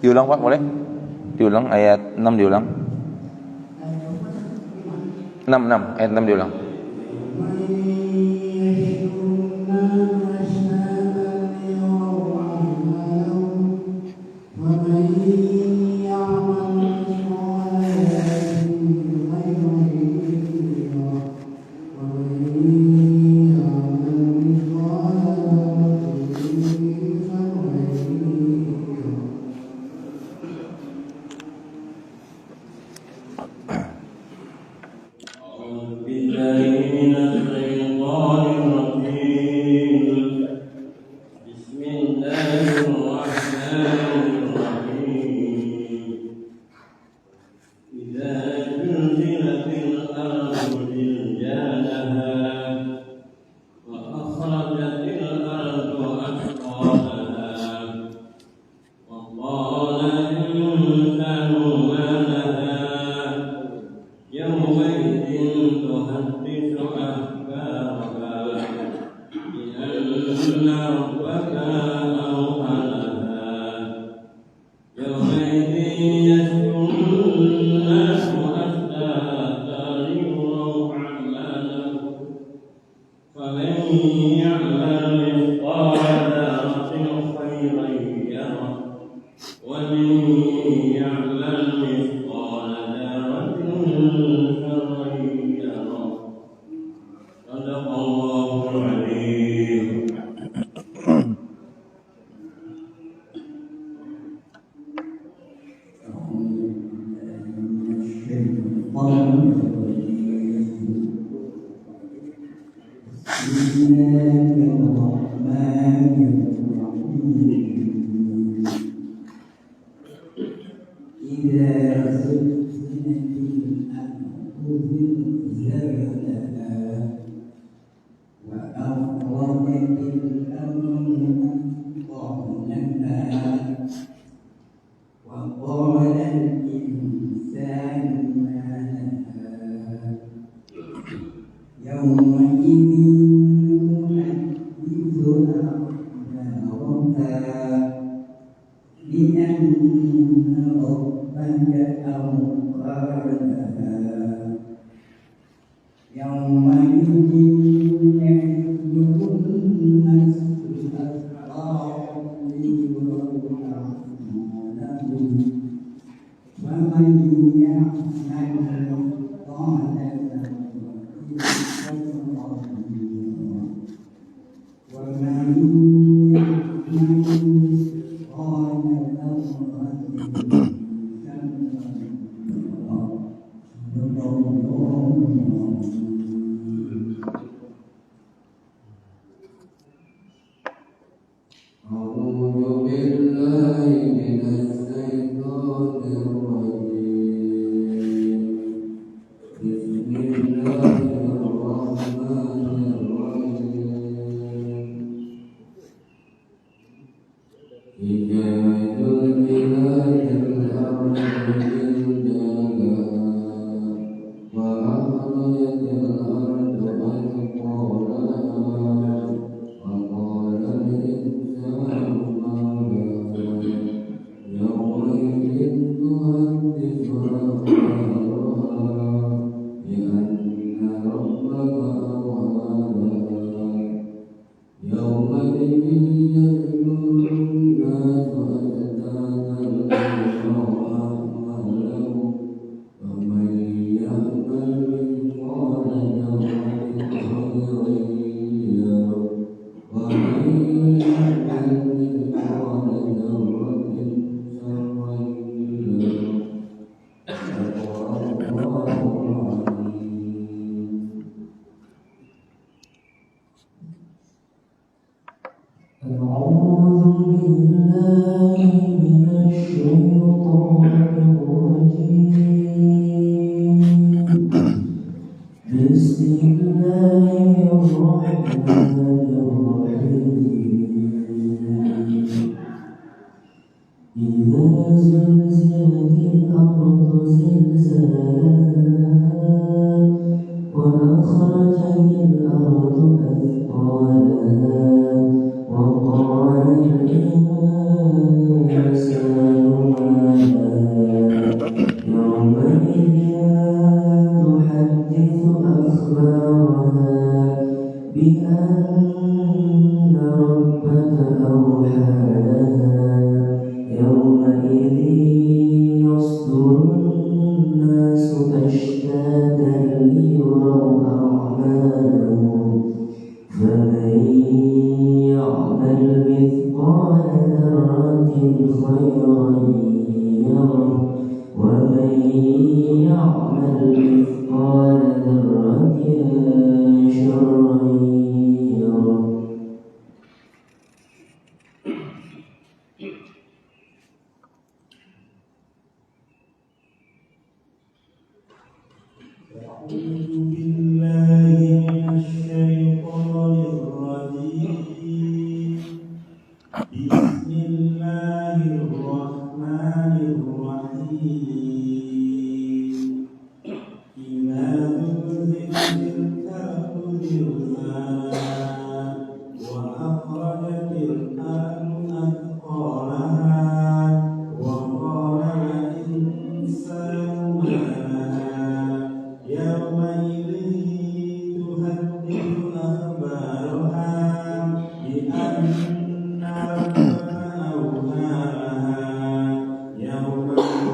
Diulang Pak, boleh? Diulang ayat 6 diulang. 6 ayat 6 diulang. زلزلت الأرض زلزالها وأخرجت الأرض أثقالها وقال الإنسان ما لها يومئذ تحدث أخبارها بأن ربك أوحى لها يومئذ يصدر الناس أشتاتا ليروا أعمالهم فمن يعمل مثقال ذرة خيرا يره ومن يعمل مثقال ذرة شرا يره. أعوذ بالله من الشيطان الرجيم. بسم الله الرحمن الرحيم. إذا زلزلت الأرض زلزالها وأخرجت الأرض أثقالها وقال الإنسان ما لها يومئذ تحدث أخبارها بأن ربك أوحى لها يومئذ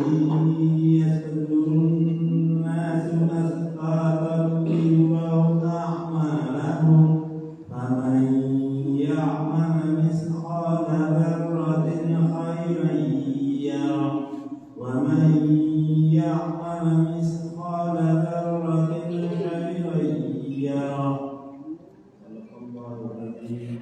يصدر الناس أشتاتا ليروا أعمالهم فمن يعمل مثقال ذرة خيرا يره ومن يعمل مثقال ذرة شرا يره. صدق الله العظيم.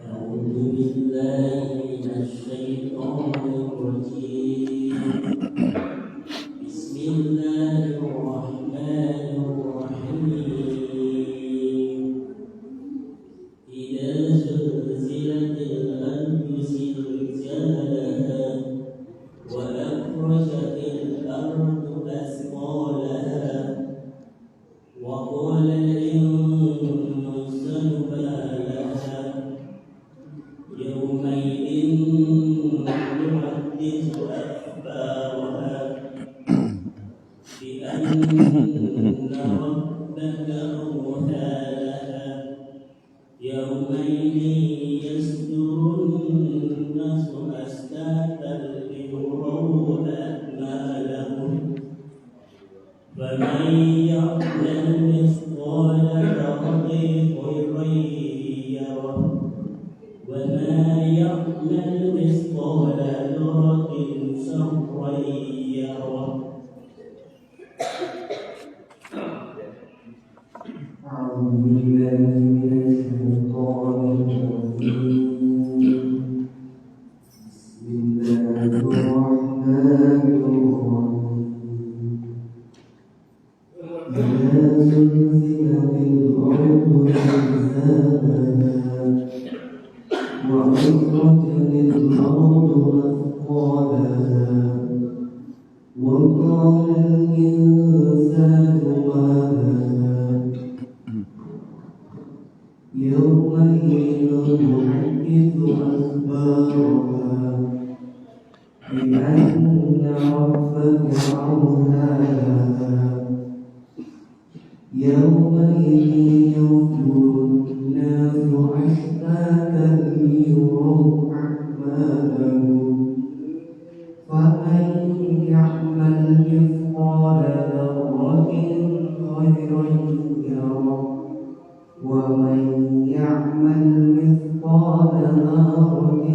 أعوذ بالله من الشيطان الرجيم. بسم الله الرحمن الرحيم. إذا زلزلت الأرض زلزالها وأخرجت الأرض أثقالها وقال الإنسان ما لها يومئذ تحدث أخبارها بأن ربك أوحى لها يومئذ يصدر الناس أشتاتا ليروا أعمالهم فمن يعمل مثقال ذرة خيرا يره وما يعمل مثقال ذرة شرا يره. أعوذ بالله من الشيطان الرجيم. بسم الله الرحمن الرحيم. إذا زلزلت الأرض زلزالها وأخرجت الأرض أثقالها وقال الإنسان ما لها يومئذ تحدث أخبارها بأن ربك أوحى لها يومئذ يصدر الناس أشتاتا ليروا أعمالهم فمن يعمل مثقال ذرة خيرا يره ومن يعمل مثقال ذرة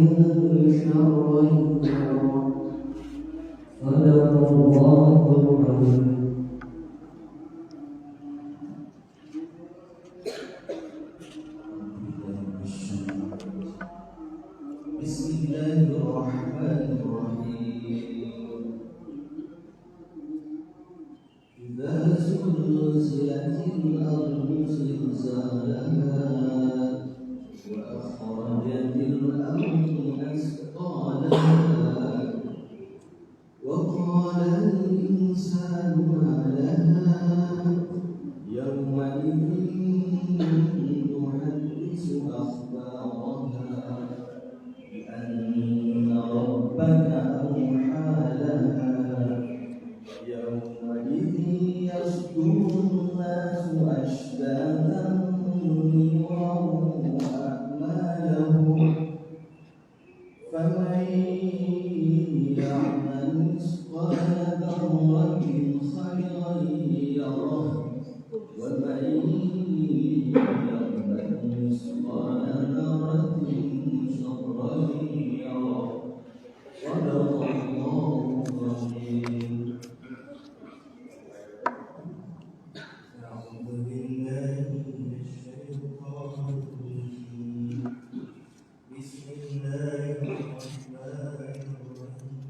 شرا يره. صدق الله العظيم. بسم الله الرحمن الرحيم. إذا زلزلت الأرض زلزالها وأخرجت أخرجت الأرض أثقالها وقال الإنسان ما لها يومئذ تحدث أخبارها بأن ربك أوحى لها يومئذ يصدر الناس أشتاتا ليروا أعمالهم فمن يعمل مثقال ذرة خيرا يره ومن يعمل مثقال ذرة شرا يره صدق الله العظيم. أعوذ بالله من الشيطان الرجيم. بسم الله الرحمن الرحيم.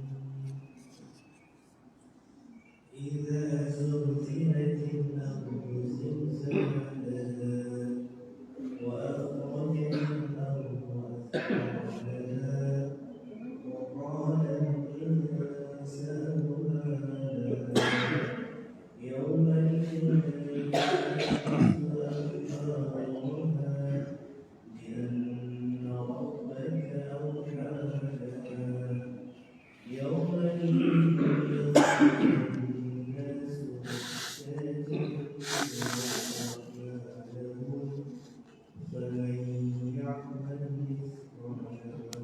إذا زلزلت الأرض زلزالها وأخرجت الأرض أثقالها وقال الإنسان ما لها يومئذ تحدث أخبارها بأن ربك أوحى لها يومئذ يصدر الناس أشتاتا ليروا أعمالهم فمن يعمل مثقال ذرة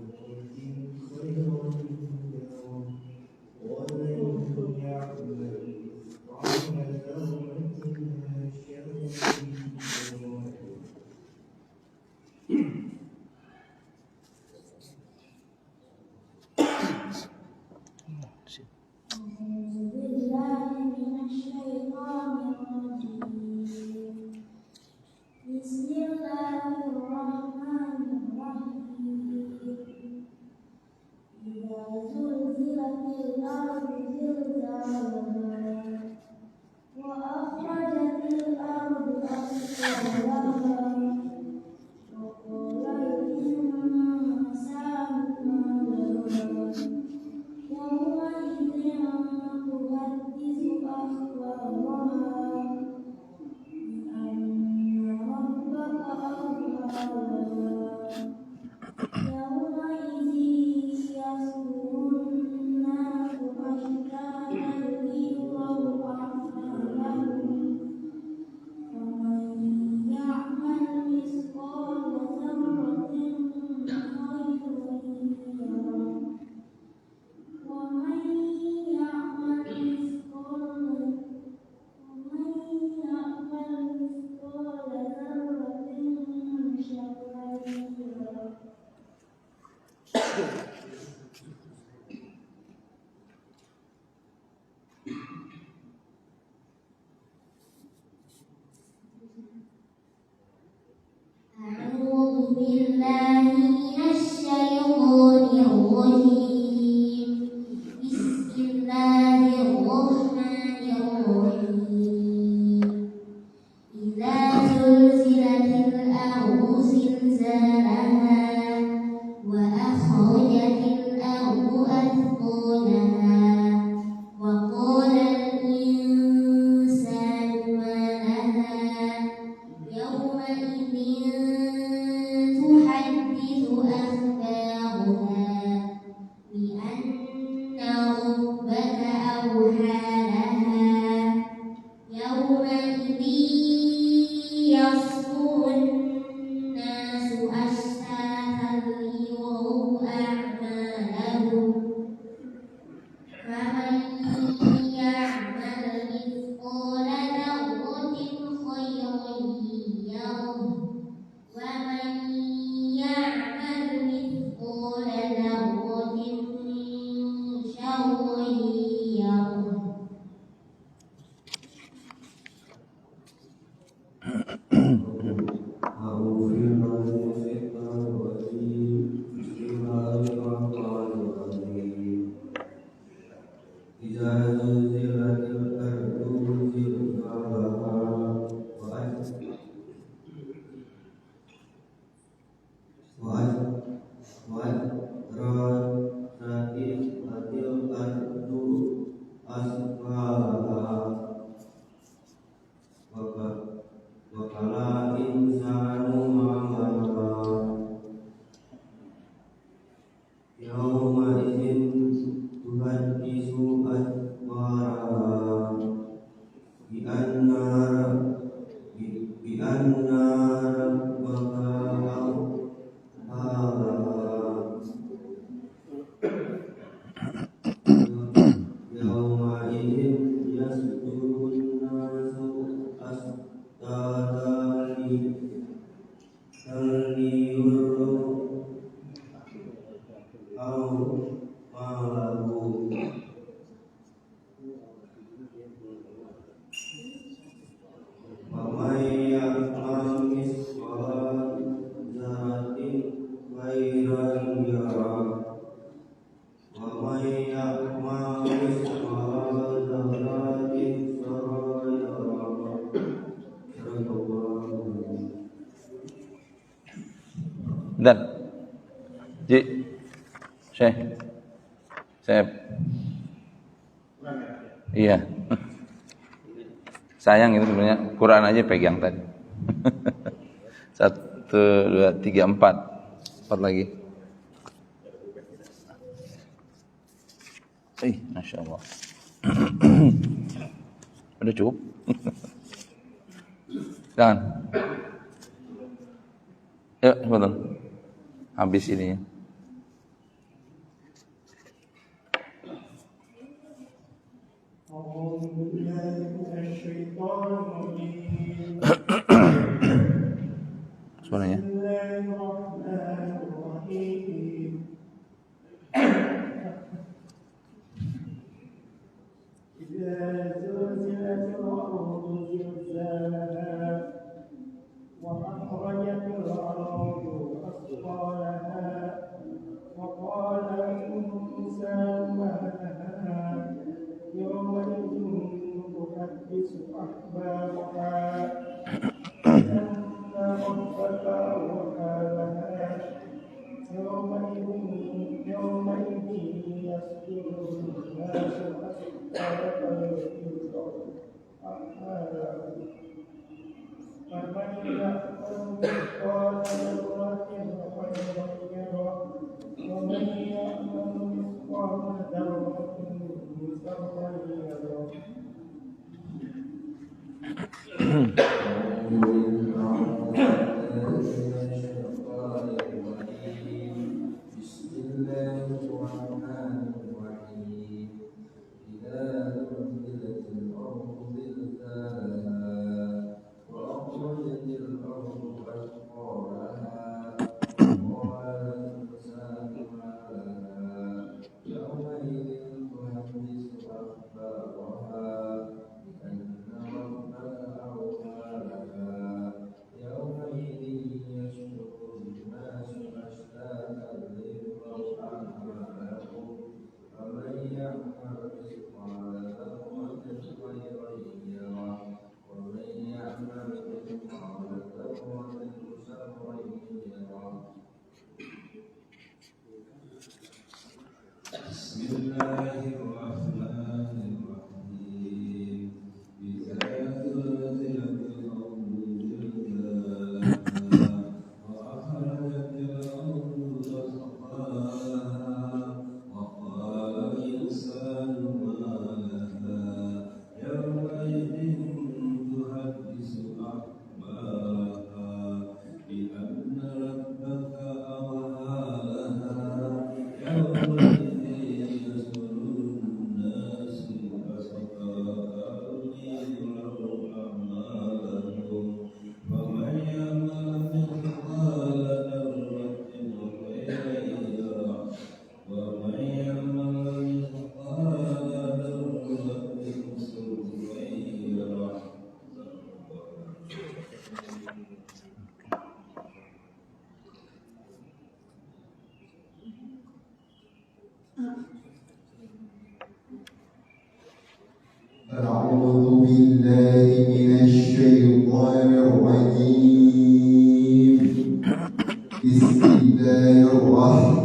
خيرا يره ومن يعمل مثقال ذرة شرا يره. أعوذ بالله من الشيطان الرجيم. بسم الله الرحمن الرحيم. إذا زلزلت الأرض زلزالها وأخرجت الأرض أثقالها وقال الإنسان ما لها يومئذ تحدث أخبارها بأن ربك أوحى لها يومئذ يصدر الناس أشتاتا ليروا أعمالهم فمن يعمل مثقال ذرة خيرا يره ومن يعمل مثقال ذرة شرا يره. أعوذ بالله من الشيطان الرجيم. بسم الله الرحمن الرحيم. إذا زلزلت الأرض زلزالها وأخرجت Dan Ji Syekh iya sayang itu sebenarnya Quran aja pegang tadi 1, 2, 3, 4 lagi. Masya Allah. Udah cukup. Jangan. Yuk, betul. Habis ini. Suaranya. أعوذ بالله من الشيطان الرجيم. بسم الله الرحمن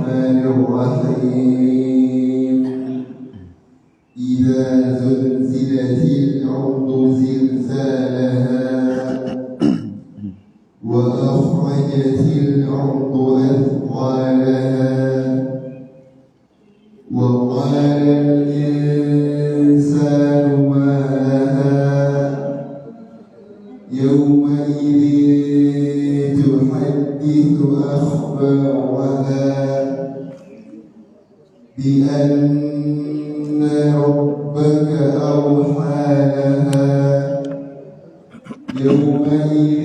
بأن ربك أوحى لها يومئذ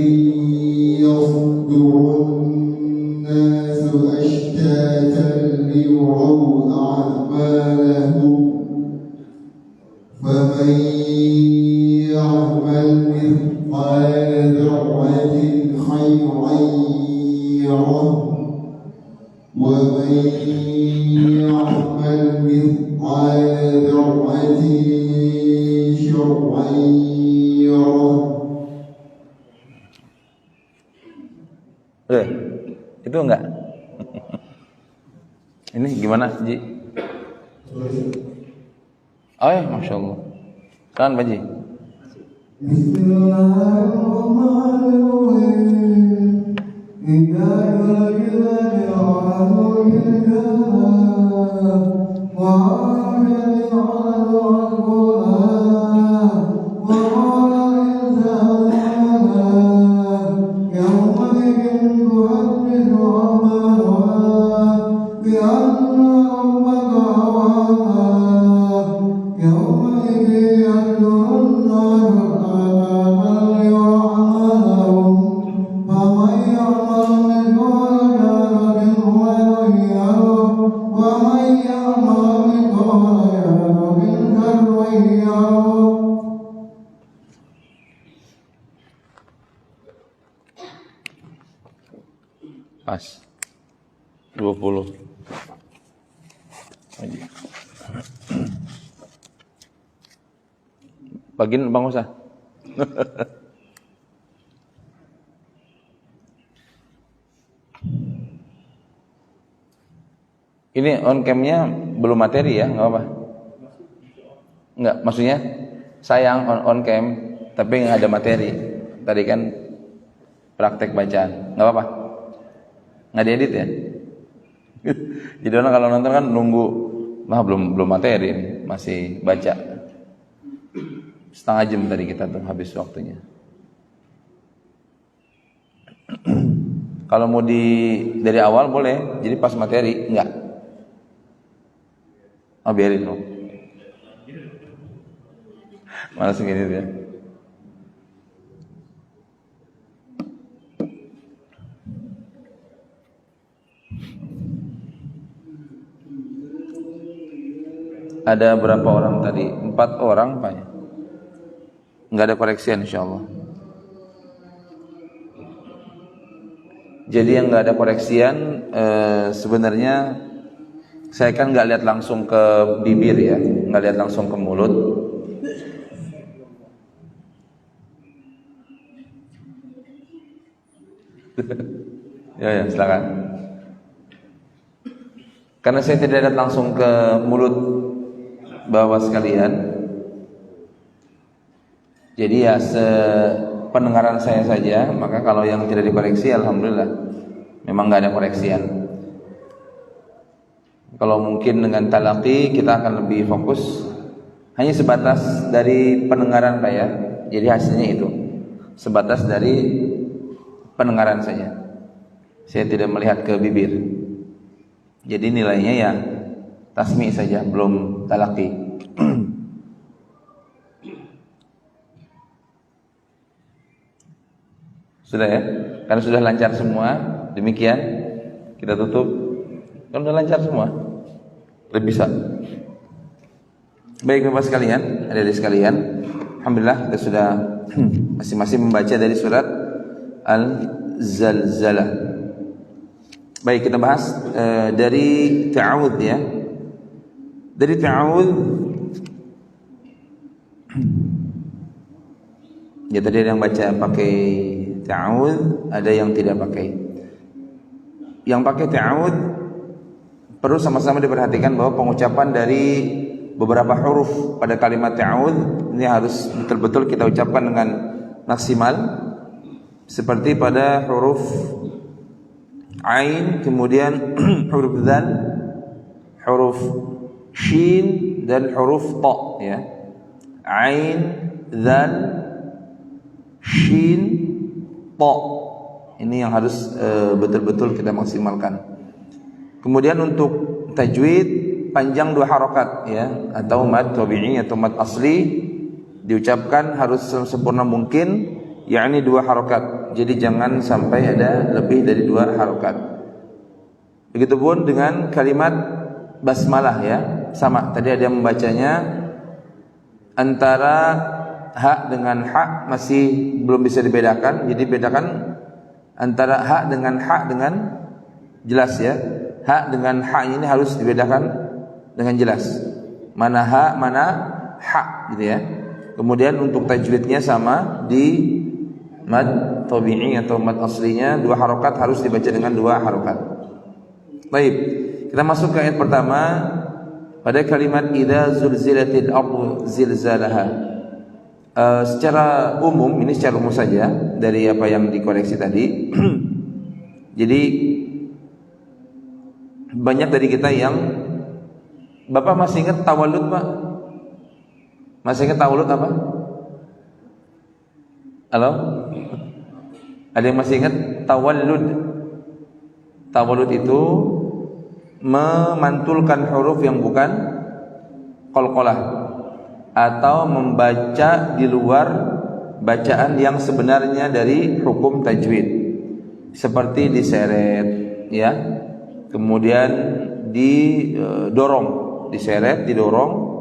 يصدر الناس أشتاتا ليروا أعمالهم فمن يعمل مثقال ذرة خيرا يره ومن يعمل مثقال ذرة شرا يره. Itu enggak? Ini gimana, Ji? Oh ya, Masya Allah. Kan, Pak Ji? Bismillahirrahmanirrahim. Pas 20. Bagian Bang Musa. Ini on cam-nya belum materi ya, nggak apa? Nggak, maksudnya sayang on cam tapi nggak ada materi. Tadi kan praktek bacaan, nggak apa-apa? Nggak diedit ya? Jadi orang kalau nonton kan nunggu, belum materi ini, masih baca. Setengah jam tadi kita tuh habis waktunya. Kalau mau dari awal boleh, jadi pas materi enggak. Oh biarin dong. Mana segini dia? Ada berapa orang tadi? 4 orang Pak ya? Enggak ada koreksian insyaallah. Jadi yang enggak ada koreksian sebenarnya saya kan enggak lihat langsung ke bibir ya, enggak lihat langsung ke mulut. Ya silakan. Karena saya tidak lihat langsung ke mulut Bapak sekalian, jadi ya sependengaran saya saja. Maka kalau yang tidak dikoreksi, alhamdulillah, memang nggak ada koreksian. Kalau mungkin dengan talaqi kita akan lebih fokus, hanya sebatas dari pendengaran Pak ya. Jadi hasilnya itu sebatas dari pendengaran saja. Saya tidak melihat ke bibir. Jadi nilainya ya tasmi saja, belum talaqi. Sudah ya? Karena sudah lancar semua, demikian kita tutup. Kalau sudah lancar semua, lebih bisa. Baik Bapak sekalian, adik-adik sekalian, alhamdulillah kita sudah masing-masing membaca dari surat Al-Zalzalah. Baik, kita bahas dari ta'awudz ya. Dari ta'awudz ya, tadi ada yang baca pakai ta'awudz, ada yang tidak pakai. Yang pakai ta'awudz perlu sama-sama diperhatikan bahwa pengucapan dari beberapa huruf pada kalimat ta'awudz ini harus betul-betul kita ucapkan dengan maksimal, seperti pada huruf Ain, kemudian huruf Dzal, huruf Shin dan huruf Ta ya. Ain, Dzal, Shin, Ta. Ini yang harus betul-betul kita maksimalkan. Kemudian untuk tajwid panjang 2 harokat ya, atau mad tabi'i atau mad asli diucapkan harus sempurna mungkin, yakni 2 harokat. Jadi jangan sampai ada lebih dari 2 harokat. Begitupun dengan kalimat basmalah ya, sama. Tadi ada yang membacanya antara ha dengan ha masih belum bisa dibedakan. Jadi bedakan antara ha dengan jelas ya. Ha dengan ha ini harus dibedakan dengan jelas. Mana ha, mana ha gitu ya. Kemudian untuk tajwidnya sama, di mad tabi'i atau mad aslinya 2 harokat harus dibaca dengan 2 harokat. Baik, kita masuk ke ayat pertama pada kalimat idza zulzilatil ardu zilzalaha. Secara umum, ini secara umum saja dari apa yang dikoreksi tadi. Jadi banyak dari kita yang, Bapak masih ingat tawallud Pak? Masih ingat tawallud apa? Halo? Ada yang masih ingat tawallud? Tawallud itu memantulkan huruf yang bukan qalqalah atau membaca di luar bacaan yang sebenarnya dari hukum tajwid, seperti diseret ya, kemudian didorong, diseret, didorong.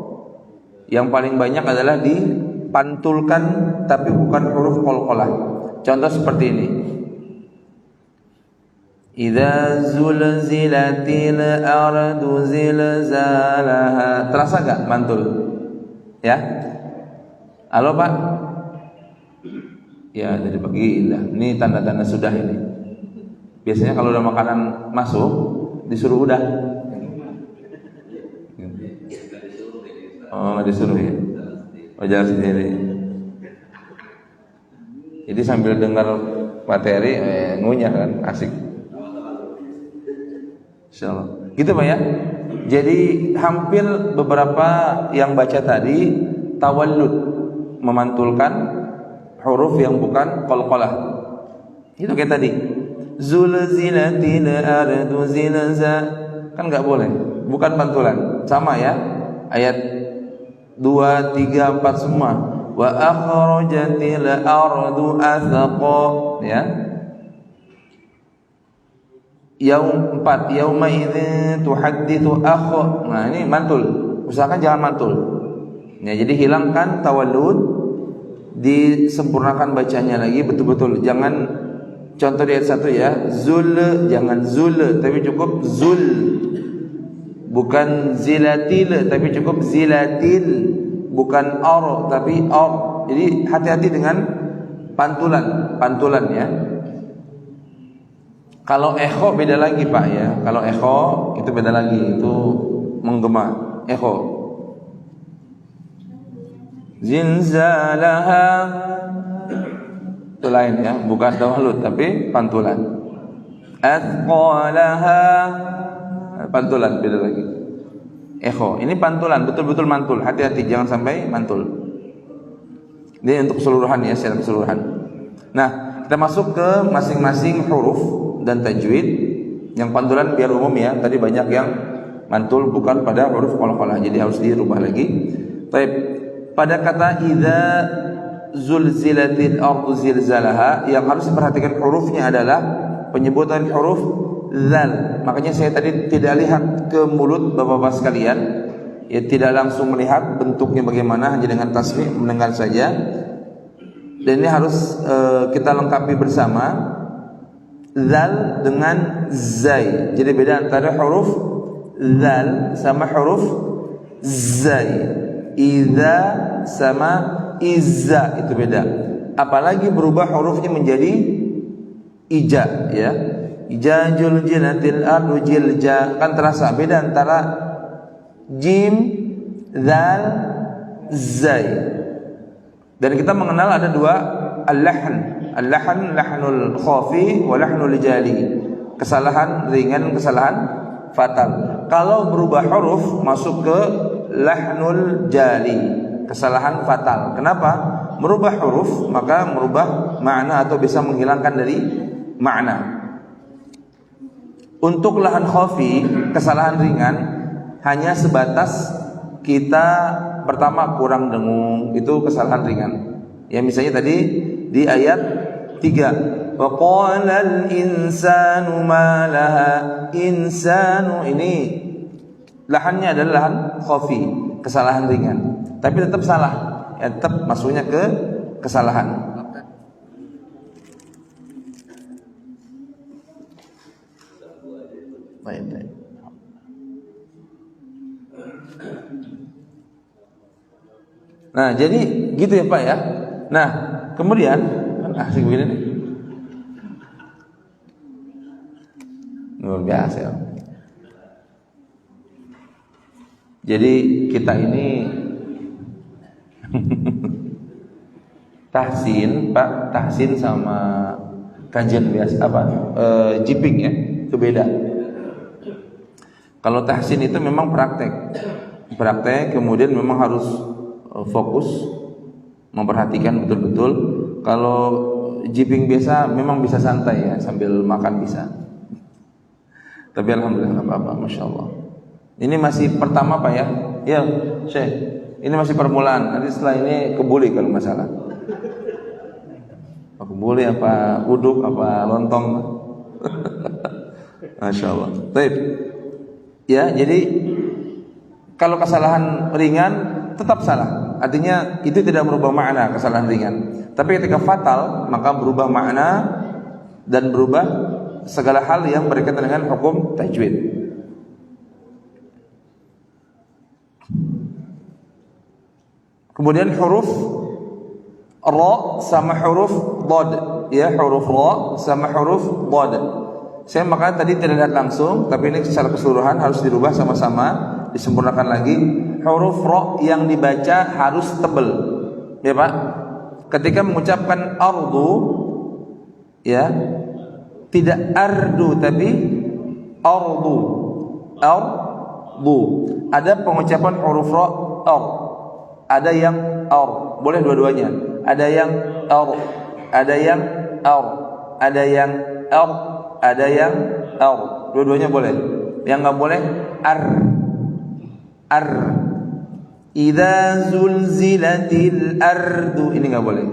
Yang paling banyak adalah dipantulkan tapi bukan huruf qalqalah. Contoh seperti ini. Idza zulzilatil ardu zilzalaha. Terasa enggak mantul? Ya? Halo Pak? Ya, dari pagi lah. Ini tanda-tanda sudah ini. Biasanya kalau udah makanan masuk disuruh udah. Oh, disuruh ya. Oh, jalan sendiri. Jadi sambil dengar materi ngunyah kan, asik. Insyaallah. Gitu Pak ya. Jadi hampir beberapa yang baca tadi tawallud, memantulkan huruf yang bukan qalqalah. Itu kayak tadi. Zulzilatil ardu zilza. Kan enggak boleh. Bukan pantulan. Sama ya. Ayat 2, 3, 4 semua. Wa akhrajatil ardu athqa ya. Yaum 4 yauma idzin tuhadditsu akh. Nah, ini mantul. Usahakan jangan mantul. Ya, jadi hilangkan tawallud, disempurnakan bacanya lagi betul-betul. Jangan contoh di ayat 1 ya, zul, jangan zul, tapi cukup zul. Bukan zilatil, tapi cukup zilatil. Bukan ar, tapi ar. Jadi hati-hati dengan pantulan ya. Kalau ekho beda lagi Pak ya. Kalau ekho itu beda lagi, itu menggema. Ekho. Zilzalaha itu lain ya, bukan tawallud tapi pantulan. Athqalaha pantulan beda lagi. Ekho, ini pantulan, betul-betul mantul. Hati-hati jangan sampai mantul. Ini untuk keseluruhan ya, secara keseluruhan. Nah, kita masuk ke masing-masing huruf dan tajwid. Yang pantulan biar umum ya. Tadi banyak yang mantul bukan pada huruf qalqalah, jadi harus dirubah lagi. Baik. Pada kata idza zulzilatil ardu zilzalaha, yang harus diperhatikan hurufnya adalah penyebutan huruf zal. Makanya saya tadi tidak lihat ke mulut bapak-bapak sekalian, ya tidak langsung melihat bentuknya bagaimana, hanya dengan tasmi' mendengar saja. Dan ini harus kita lengkapi bersama. Zal dengan zai. Jadi beda antara huruf zal sama huruf zai. Idza sama izza, itu beda. Apalagi berubah hurufnya menjadi ija ya. Ija juljilatil ardu jilja, kan terasa beda antara jim, zal, zai. Dan kita mengenal ada dua al-lahn. Al-lahn lahnul khafi wa lahnul jali. Kesalahan ringan, kesalahan fatal. Kalau berubah huruf masuk ke lahnul jali, kesalahan fatal. Kenapa? Merubah huruf maka merubah makna atau bisa menghilangkan dari makna. Untuk lahan khafi, kesalahan ringan, hanya sebatas kita pertama kurang dengung, itu kesalahan ringan. Ya misalnya tadi di ayat 3, wa qalal insanu ma laha. Insanu ini lahannya adalah lahan khafi, kesalahan ringan. Tapi tetap salah. Ya, tetap masuknya ke kesalahan. Baik. Nah, jadi gitu ya Pak ya. Nah, kemudian kan asik begini nih. Luar biasa ya. Jadi kita ini tahsin Pak, tahsin sama kajian biasa apa? Jiping ya, itu beda. Kalau tahsin itu memang praktek kemudian memang harus fokus memperhatikan betul-betul. Kalau jiping biasa memang bisa santai ya, sambil makan bisa. Tapi alhamdulillah nggak apa-apa, masya Allah. Ini masih pertama Pak ya, ya Syekh. Ini masih permulaan. Nanti setelah ini kebuli kalau masalah. Kebuli apa uduk apa lontong. Masya Allah. Baik. Ya, jadi kalau kesalahan ringan tetap salah. Artinya itu tidak merubah makna kesalahan ringan. Tapi ketika fatal maka berubah makna dan berubah segala hal yang berkaitan dengan hukum tajwid. Kemudian huruf ra sama huruf dhad, ya huruf ra sama huruf dhad. Saya makanya tadi tidak lihat langsung, tapi ini secara keseluruhan harus dirubah sama-sama, disempurnakan lagi. Huruf ra yang dibaca harus tebal, ya Pak. Ketika mengucapkan ardu, ya tidak ardu tapi ardu, ardu. Ada pengucapan huruf ra, ada yang boleh dua-duanya. Ada yang ada yang ada yang ada yang dua-duanya boleh. Yang nggak boleh ar. Idza zulzilatil ardu, ini nggak boleh.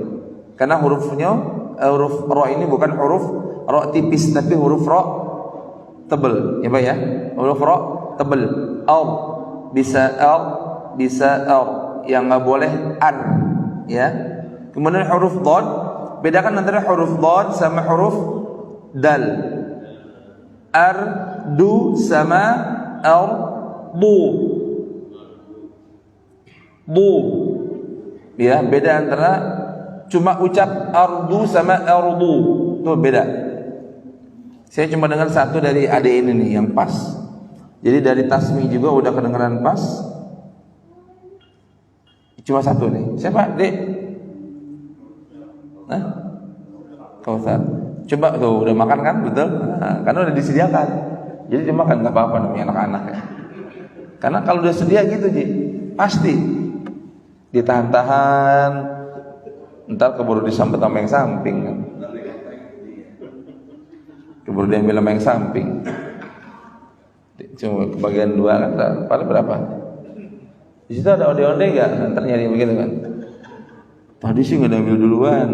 Karena hurufnya huruf ra ini bukan huruf ra tipis tapi huruf ra tebal, ya Pak ya. Huruf ra tebal. Bisa yang nggak boleh ar, ya. Kemudian huruf dhad, bedakan antara huruf dhad sama huruf dal. Ardu sama ardu. Ya, beda antara cuma ucap ardu sama ardu, itu beda. Saya cuma dengar satu dari adik ini nih yang pas. Jadi dari tasmi juga udah kedengaran pas. Cuma satu nih. Siapa, Dek? Hah? Kausar. Coba tuh udah makan kan, betul? Nah, karena udah disediakan. Jadi dia makan nggak apa-apa namanya anak-anak ya. Karena kalau udah sedia gitu, Ji, pasti ditahan-tahan. Ntar keburu disambet sama yang samping kan. Keburu diambil sama yang samping. Cuma kebagian 2 kan, pada berapa? Di situ ada onde-onde nggak? Ntar nyari begitu kan. Tadi sih nggak diambil duluan.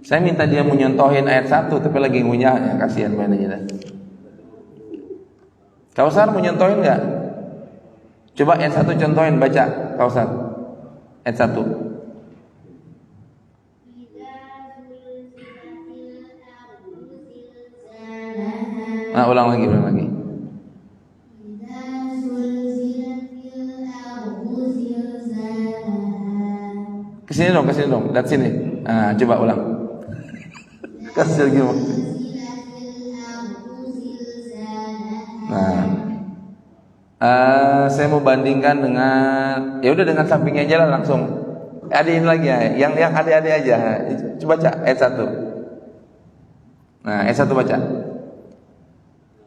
Saya minta dia mau nyontohin ayat 1 tapi lagi ngunyahnya, kasihan mainnya dah. Kausar mau nyontohin nggak? Coba ayat 1 contohin, baca Kausar. Ayat 1. Nah, ulang lagi. Kesini dong, lihat sini. Nah, coba ulang. Kasih lagi. Nah, saya mau bandingkan dengan, ya udah dengan sampingnya aja lah langsung. Adiin lagi ya, yang adik-adik aja. Coba baca ayat 1. Nah, ayat 1 baca.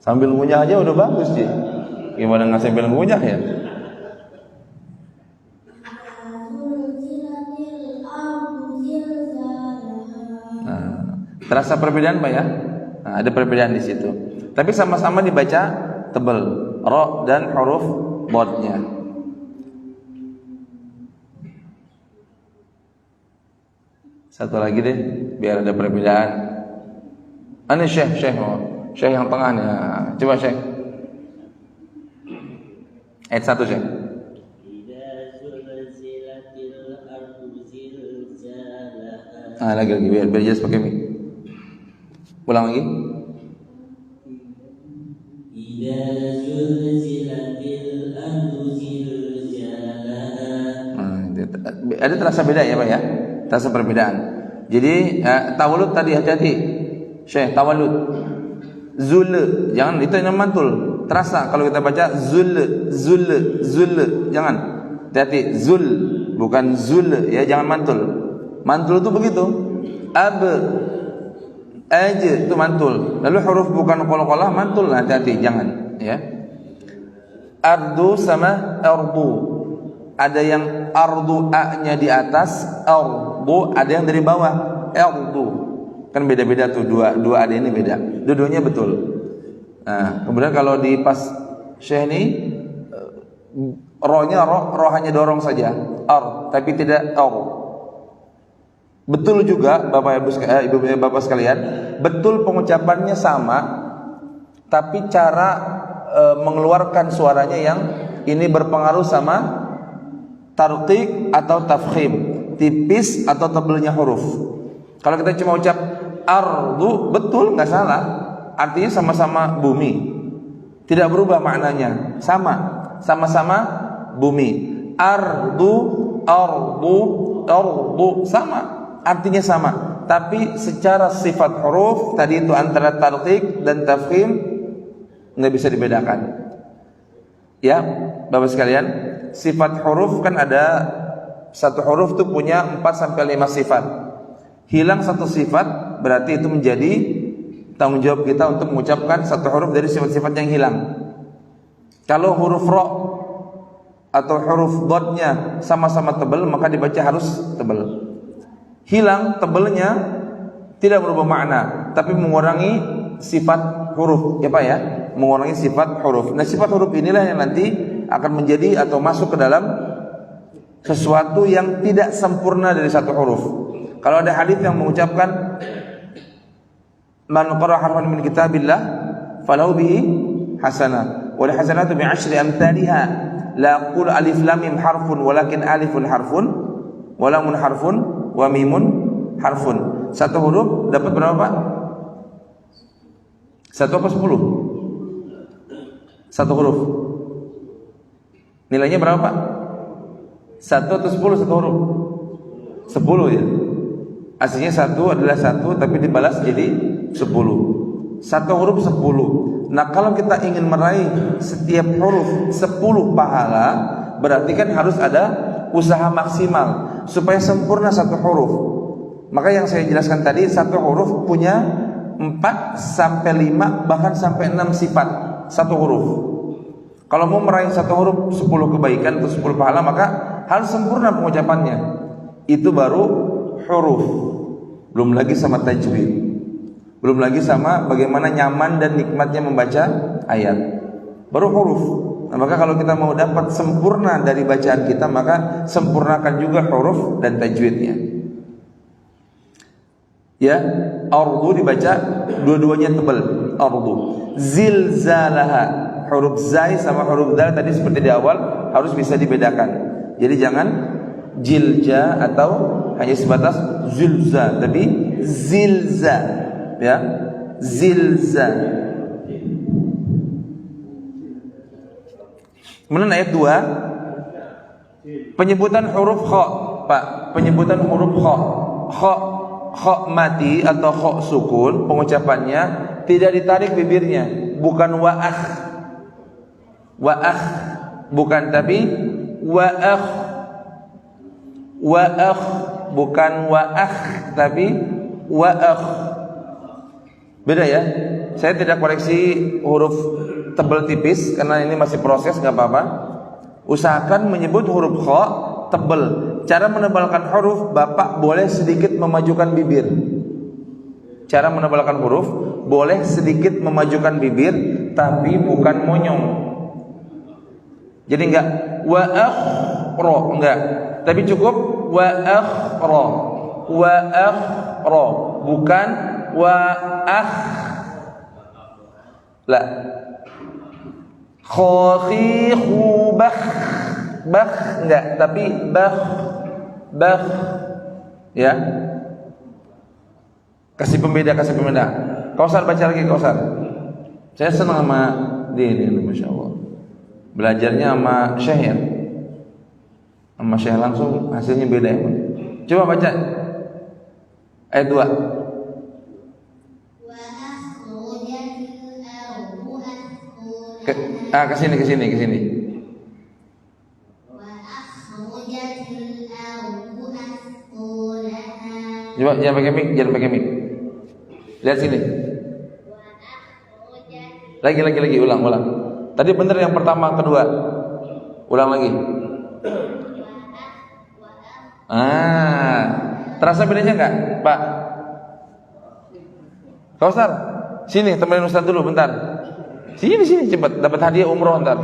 Sambil ngunyah aja udah bagus sih. Gimana nggak sambil ngunyah ya? Nah, terasa perbedaan Pak ya? Nah, ada perbedaan di situ. Tapi sama-sama dibaca tebal. Ra dan huruf dodnya. Satu lagi deh, biar ada perbedaan. Ini Syekh yang tengahnya. Coba Syekh. Ayat 1 Syekh. Lagi biar jelas pakai mic. Ulang lagi. Ada terasa beda ya Pak ya? Terasa perbedaan. Jadi tawalud tadi hati-hati. Syekh tawalud. Zul, jangan itu yang mantul. Terasa kalau kita baca zul. Jangan. Hati-hati zul, bukan zul ya, jangan mantul. Mantul itu begitu. Aja itu mantul. Lalu huruf bukan qalqalah mantul, hati-hati jangan ya. Ardu sama ardu. Ada yang ardu a-nya di atas, ardu ada yang dari bawah, ardu. Kan beda-beda tuh, dua ada ini beda. Dua-duanya betul. Nah, kemudian kalau di pas Syekh ini rohnya roh hanya dorong saja, tapi tidak Betul juga Bapak Ibu Bapak sekalian, betul pengucapannya sama, tapi cara mengeluarkan suaranya yang ini berpengaruh sama tarqiq atau tafkhim, tipis atau tebalnya huruf. Kalau kita cuma ucap ardu, betul nggak salah, artinya sama-sama bumi, tidak berubah maknanya, sama-sama bumi. Ardu sama, artinya sama, tapi secara sifat huruf tadi itu antara tarqiq dan tafkhim nggak bisa dibedakan. Ya, Bapak sekalian, sifat huruf kan ada satu huruf itu punya 4 sampai 5 sifat. Hilang satu sifat berarti itu menjadi tanggung jawab kita untuk mengucapkan satu huruf dari sifat-sifat yang hilang. Kalau huruf ra atau huruf dodnya sama-sama tebal, maka dibaca harus tebal. Hilang tebelnya tidak berubah makna, tapi mengurangi sifat huruf, ya Pak ya, mengurangi sifat huruf. Nah, sifat huruf inilah yang nanti akan menjadi atau masuk ke dalam sesuatu yang tidak sempurna dari satu huruf. Kalau ada hadis yang mengucapkan man qara harfan min kitabillah falahu bihi hasanah wal hasanatu bi 'ashri amsalha la aqulu alif lam mim harfun walakin alifun harfun wa lamun harfun wa mimun harfun. Satu huruf dapat berapa Pak? 1 apa 10? Satu huruf nilainya berapa Pak? 1 atau 10 satu huruf? 10 ya. Aslinya 1 adalah 1 tapi dibalas jadi 10. Satu huruf 10. Nah, kalau kita ingin meraih setiap huruf 10 pahala, berarti kan harus ada usaha maksimal supaya sempurna satu huruf. Maka yang saya jelaskan tadi, satu huruf punya 4 sampai 5 bahkan sampai 6 sifat satu huruf. Kalau mau meraih satu huruf 10 kebaikan atau 10 pahala, maka harus sempurna pengucapannya. Itu baru huruf. Belum lagi sama tajwid. Belum lagi sama bagaimana nyaman dan nikmatnya membaca ayat. Baru huruf. Nah, maka kalau kita mau dapat sempurna dari bacaan kita, maka sempurnakan juga huruf dan tajwidnya. Ya, ardu dibaca dua-duanya tebal, ardu. Zilzalaha, huruf zai sama huruf dal tadi seperti di awal harus bisa dibedakan. Jadi jangan jilja atau hanya sebatas zilza, tapi zilza, ya, zilza. Kemudian ayat 2, penyebutan huruf kha, Pak, penyebutan huruf kha mati atau kha sukun, pengucapannya tidak ditarik bibirnya, bukan wa'akh, bukan, tapi wa'akh, bukan wa'akh, tapi wa'akh. Beda ya. Saya tidak koreksi huruf tebal tipis karena ini masih proses, nggak apa-apa. Usahakan menyebut huruf kha tebal. Cara menebalkan huruf, Bapak boleh sedikit memajukan bibir. Cara menebalkan huruf boleh sedikit memajukan bibir, tapi bukan monyong. Jadi enggak wa akhra, enggak. Tapi cukup wa akhra. Wa akhra, bukan wa akh. La. Khakhihu bakh. Bakh enggak, tapi bakh. Bakh. Ya. Kasih pembeda. Kausar baca lagi, Kausar. Saya senang sama dia ini, Masya Allah. Belajarnya sama Syekh ya. Sama Syekh langsung hasilnya beda ya. Coba baca ayat 2. Ke sini. Coba jangan pakai mic. Lihat sini. Lagi ulang. Tadi benar yang pertama, kedua. Ulang lagi. Terasa bedanya enggak, Pak? Kausar, sini temenin Ustaz dulu bentar. Sini cepat, dapat hadiah umroh ntar.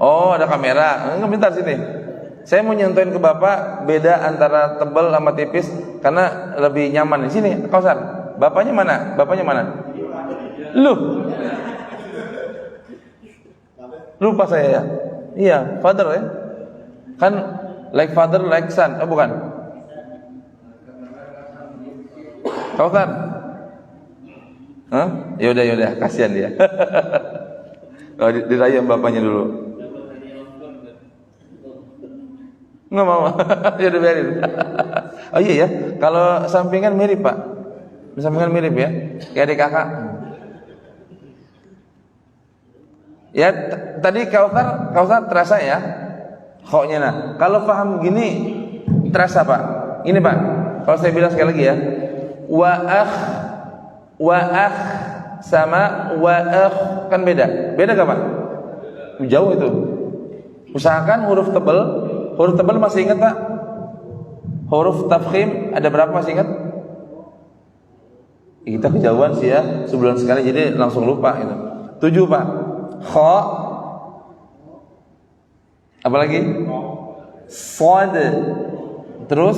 Oh, ada kamera. Enggak, bentar sini. Saya mau nyontoin ke Bapak beda antara tebal sama tipis karena lebih nyaman. Sini, Kausar. Bapaknya mana? Lu. Lupa saya ya. Iya, father ya. Kan like father like son. Oh, bukan. Kausar. Hah? Yaudah, kasihan dia. Oh, dirayam bapaknya dulu. Nggak mau. Ya udah biarin. Oh iya ya, kalau sampingan mirip Pak. Sampingan mirip ya, kayak adik kakak. Ya tadi Kausar terasa ya, khoknya. Nah, kalau paham gini terasa Pak. Ini Pak, kalau saya bilang sekali lagi ya, wa akh sama wa akh kan beda gak Pak? Jauh itu. Usahakan huruf tebal masih ingat Pak? Huruf tafkhim ada berapa masih ingat? Kita kejauhan sih ya, sebulan sekali jadi langsung lupa gitu. 7 Pak. Kha. Apalagi? Sad. Terus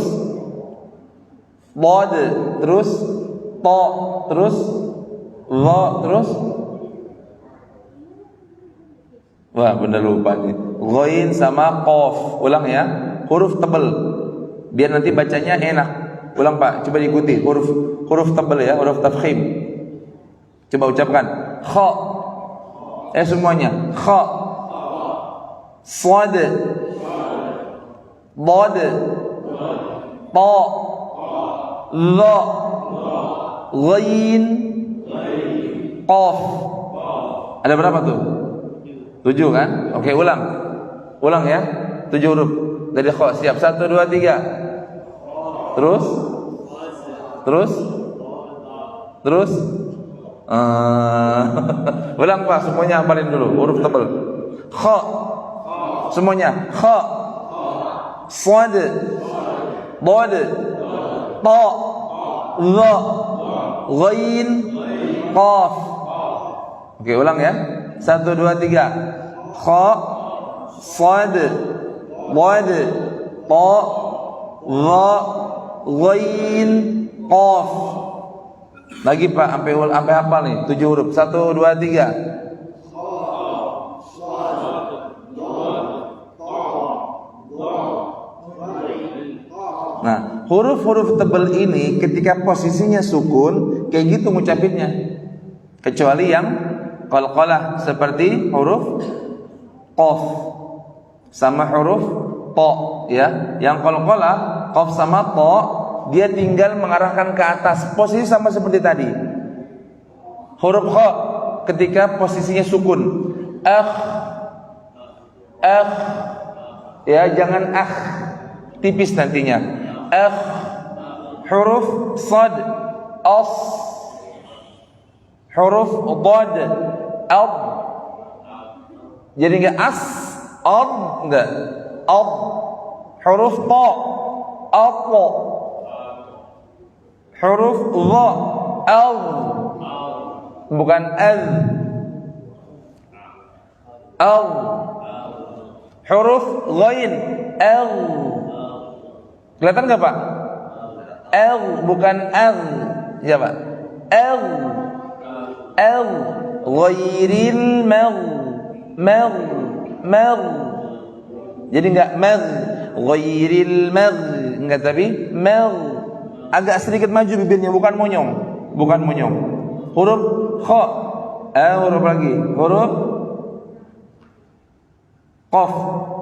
Bod. Terus Ta. Terus Dha. Terus wah bener lupa nih. Ghain sama Qaf. Ulang ya. Huruf tebal biar nanti bacanya enak. Ulang Pak, coba diikuti huruf tebal ya, huruf tafkhim. Coba ucapkan kha. Semuanya kha, sad, dad, ta, dha, ghain, qaf. Ada berapa tuh? 7 kan? Oke, ulang ya. 7 huruf dari kha. Siap, 1, 2, 3. Terus ulang Pak, semuanya hafalin dulu huruf tebal. Kha. Semuanya kha, sad, dad, ta, dha, ghain, qaf. Oke, ulang ya. 1, 2, 3. Kha, sad, dad, ta, dha, ghain, qaf. Lagi Pak, sampai hafal nih 7 huruf. 1, 2, 3. Nah, huruf-huruf tebal ini ketika posisinya sukun kayak gitu ngucapinnya. Kecuali yang qalqalah seperti huruf qaf sama huruf ta ya. Yang qalqalah qaf sama ta dia tinggal mengarahkan ke atas, posisi sama seperti tadi. Huruf kha ketika posisinya sukun, ya jangan tipis nantinya. Huruf sad, as. Huruf dad, ad. Jadi enggak enggak. Huruf ta, atla. Huruf dha, al. bukan al. Al. Huruf ghain al. Kelihatan nggak Pak? Al bukan al. Ya Pak. Al. Al. Ghairil mag. Jadi nggak mag. Ghairil mag. Enggak, tapi mag. Agak sedikit maju bibirnya, bukan monyong. Bukan monyong. Huruf kha. Huruf lagi. Huruf qaf.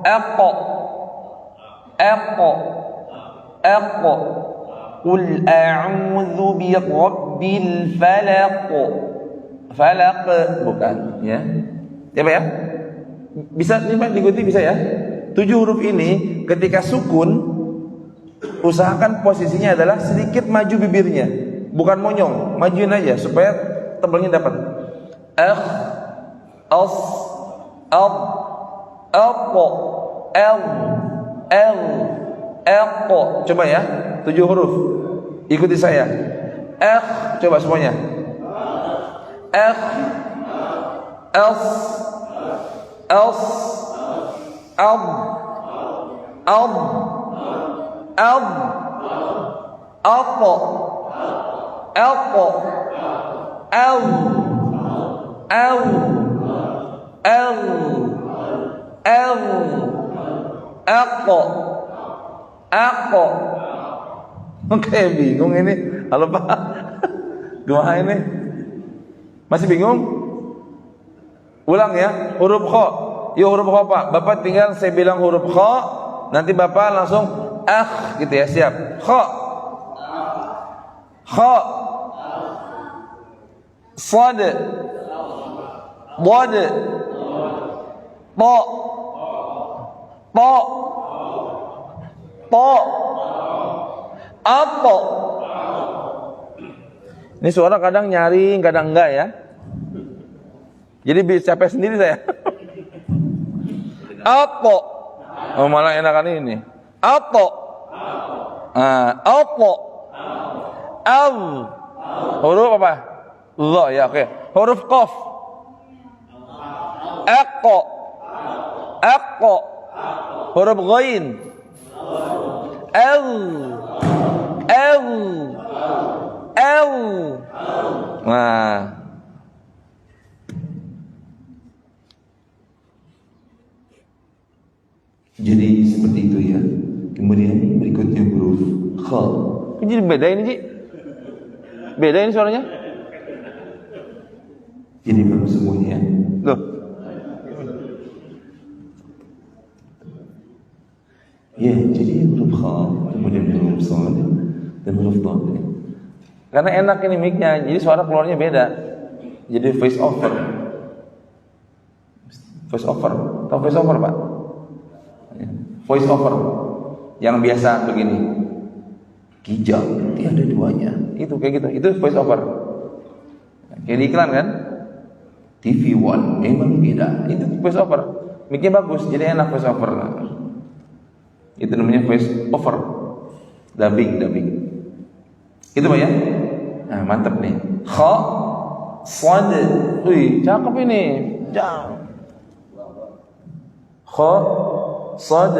Aqqa. Aqqa. Qul a'udzu bi rabbil falaq. Falaq bukan, ya. Coba ya. Bisa nih Pak diikuti, bisa ya. 7 huruf ini ketika sukun, usahakan posisinya adalah sedikit maju bibirnya, bukan monyong. Majuin aja supaya tebalnya dapat. As, ab, aqqa, aqqa. Coba ya, 7 huruf. Ikuti saya. Coba semuanya. As, ab, aqqa, aqqa. Oke, bingung ini. Halo Pak. Gimana ini? Masih bingung? Ulang ya. Huruf kha. Yuk huruf kha Pak. Bapak tinggal saya bilang huruf kha, nanti Bapak langsung gitu ya. Siap. Kha. Kha. Sad. Dad. Ta. Ta. Ta. Apa? Ini suara kadang nyaring, kadang enggak ya. Jadi bisa capek sendiri saya. Apa? Oh, malah enakan ini. Apa? Apa? Al. Huruf apa? Dha ya, oke. Huruf qaf. Aqqa. Aqqa. Huruf ghain. Al. Nah. Jadi seperti itu ya. Kemudian berikutnya huruf kha. Jadi beda ini, Ji? Beda ini suaranya? Jadi belum semuanya. Loh. Ya, jadi huruf kha, kemudian huruf sad dan huruf dad. Karena enak ini mic-nya, jadi suara keluarnya beda. Jadi voice over. Voice over. Tahu voice over, Pak? Voice over yang biasa begini, kijang tiada duanya, itu kayak gitu, itu voice over. Kayak di iklan kan, TV One memang beda, itu voice over. Mic-nya bagus, jadi enak voice over. Itu namanya voice over, dubbing. Itu Pak ya. Nah, mantap nih. Kha, sad, wih, cakep ini, jauh. Kha, sad,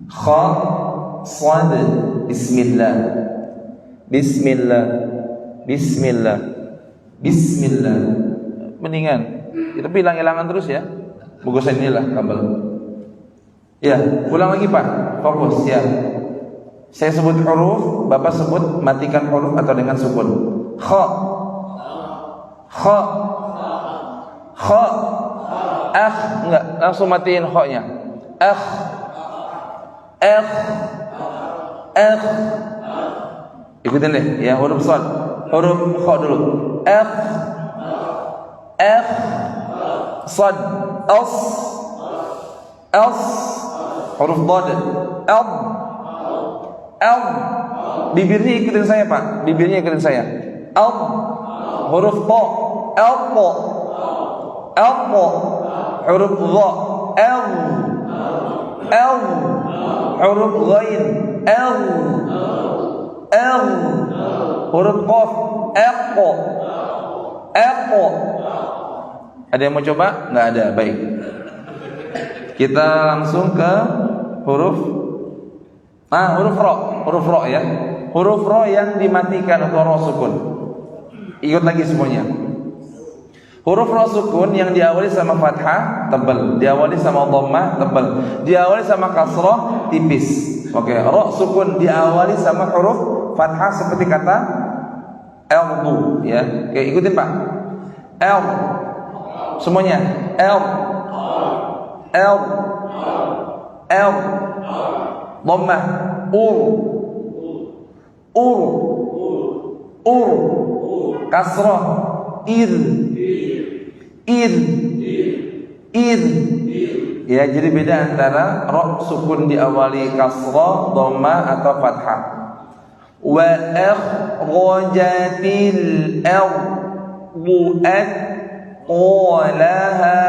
kha, sad, bismillah, mendingan itu hilang-hilangan terus ya, bagusan inilah kabel ya. Ulang lagi Pak, fokus ya. Saya sebut huruf, Bapak sebut matikan huruf atau dengan sukun. Kha, enggak, langsung matiin kha-nya. Ikutin deh ya, huruf sad, huruf kha dulu. Sad, as, huruf dad, bibirnya ikutin saya Pak, bibirnya ikutin saya. Huruf ta, huruf dha, huruf ghain, huruf qaf, Eko. Eko. Ada yang mau coba? Nggak ada. Baik. Kita langsung ke huruf ro ya. Huruf ro yang dimatikan atau ro sukun. Ikut lagi semuanya. Huruf ro sukun yang diawali sama fathah tebal, diawali sama dhammah tebal, diawali sama kasrah tipis. Oke, ro sukun diawali sama huruf fathah seperti kata elbu ya. Oke, ikutin Pak. El. Semuanya. El. Dhammah. Kasrah. Ir. Ya, jadi beda antara ro sukun diawali kasrah, dhammah atau fathah. Wa akhrajatil ardu athqalaha.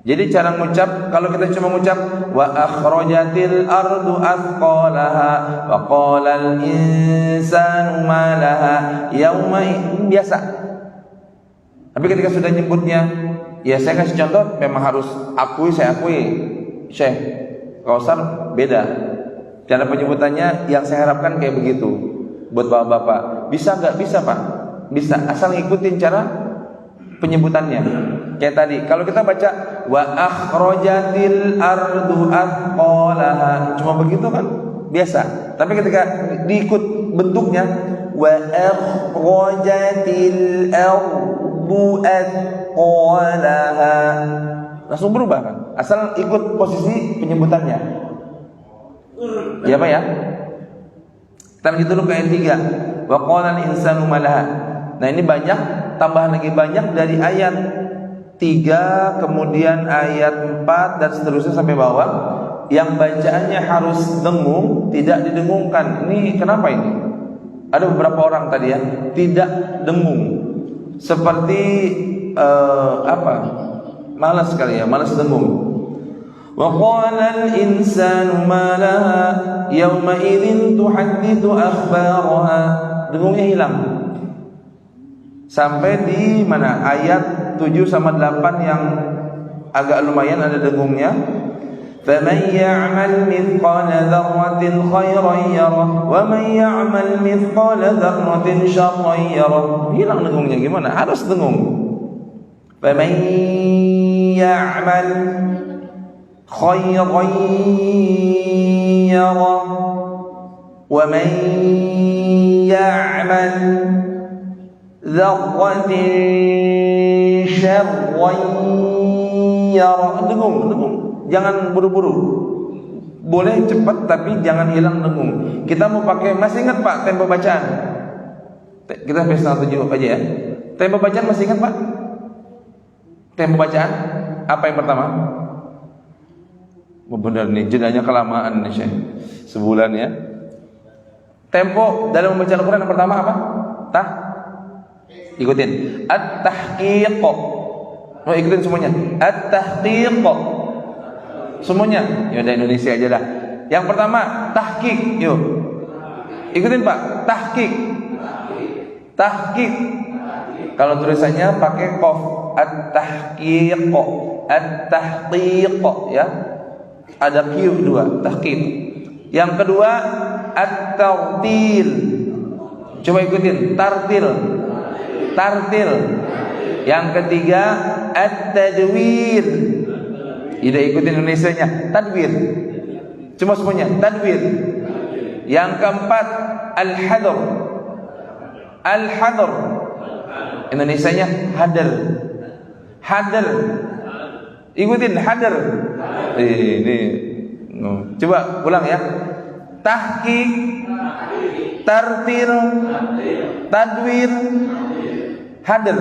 Jadi cara mengucap, kalau kita cuma mengucap wa akhrajatil ardu athqalaha wa qalal insanu ma laha yauma, biasa. Tapi ketika sudah nyebutnya, ya saya kasih contoh, memang harus saya akui. Syekh Kausar beda. Cara penyebutannya yang saya harapkan kayak begitu. Buat bapak-bapak, bisa nggak? Bisa Pak. Bisa, asal ngikutin cara penyebutannya. Kayak tadi, kalau kita baca wa akhrajatil ardu athqalaha, cuma begitu kan? Biasa. Tapi ketika diikut bentuknya wa akhrajatil ardu athqalaha, langsung berubah kan? Asal ikut posisi penyebutannya. Ya Pak ya? Kita lanjut dulu ke ayat 3. Wa qalal insanu malaha. Nah, ini banyak, tambahan lagi banyak dari ayat 3 kemudian ayat 4 dan seterusnya sampai bawah yang bacaannya harus dengung, tidak didengungkan. Ini kenapa ini? Ada beberapa orang tadi ya tidak dengung. Seperti malas sekali ya, malas dengung. Wa qala al-insanu ma laha yawma idzin tuhadditsu akhbaraha. Dengungnya hilang. Sampai di mana? Ayat 7 sama 8 yang agak lumayan ada dengungnya. فَمَنْ يَعْمَلْ مِثْقَالَ ذَرَّةٍ خَيْرًا يَرَهُ وَمَنْ يَعْمَلْ مِثْقَالَ ذَرَّةٍ شَرًّا يَرَهُ. Hilang dengungnya, gimana? Harus dengung. فَمَنْ يَعْمَلْ خَيْرًا يَرَهُ وَمَنْ يَعْمَلْ ذَرَّةٍ شَرًّا يَرَهُ. Dengung. Jangan buru-buru. Boleh cepat tapi jangan hilang dengung. Kita mau pakai, masih ingat Pak tempo bacaan? Kita sampai setengah 7 aja ya. Tempo bacaan masih ingat Pak? Tempo bacaan apa yang pertama? Oh, benar nih, jedanya kelamaan nih Syekh. Sebulan ya. Tempo dalam membaca Al-Quran yang pertama apa? Ikutin. At-tahqiq. Oh, ikutin semuanya. At-tahqiq. Semuanya. Ya udah Indonesia aja dah. Yang pertama tahqiq. Yuk. Ikutin Pak. Tahqiq. Kalau tulisannya pakai qaf. At-tahqiq. At-tahqiq ya. Ada q dua, tahqiq. Yang kedua at-tartil. Coba ikutin. Tartil. Yang ketiga at-tadwir. Tidak ikutin Indonesianya, tadwir. Cuma semuanya tadwir. Yang keempat al-hadr. Indonesianya hadar. Ikutin hadar. Ini. Coba ulang ya. Tahqiq, tartil, tadwir, hadar.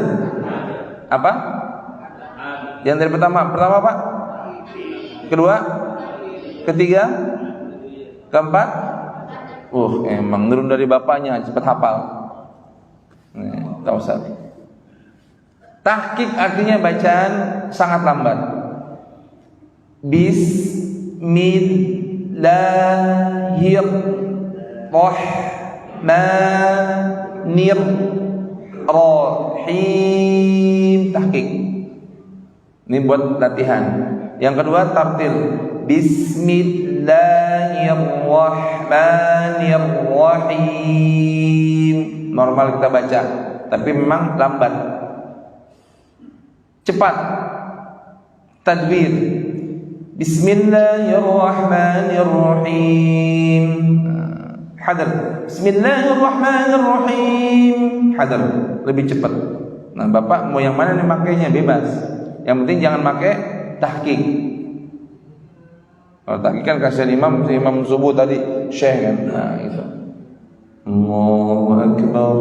Apa? Yang dari pertama Pak? Kedua, ketiga, keempat. Emang turun dari bapaknya, cepat hafal. Tahu Ustaz. Tahqiq artinya bacaan sangat lambat. Bismillahirrahmanirrahim. rahim, tahqiq. Ini buat latihan. Yang kedua tartil. Bismillahirrahmanirrahim. Normal kita baca, tapi memang lambat. Cepat. Tadbir. Bismillahirrahmanirrahim. Hadar. Bismillahirrahmanirrahim. Hadar. Lebih cepat. Nah, Bapak mau yang mana nih makainya bebas. Yang penting jangan pakai tahqiq. Kalau tahqiq kan kasihan imam subuh tadi syekh kan. Nah, itu. Allahu akbar.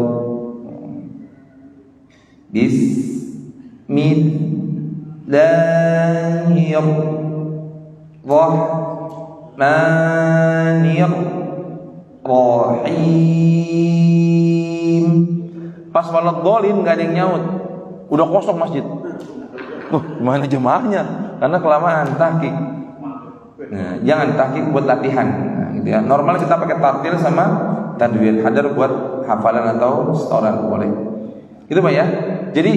Bismillahirrahmanirrahim. Pas waladhdallin enggak ada yang nyaut. Udah kosong masjid. Gimana jemaahnya? Karena kelamaan tahqiq. Nah, jangan tahqiq buat latihan. Nah, gitu ya. Normal kita pakai tartil sama tadwir. Hadar buat hafalan atau setoran boleh. Gitu Pak ya. Jadi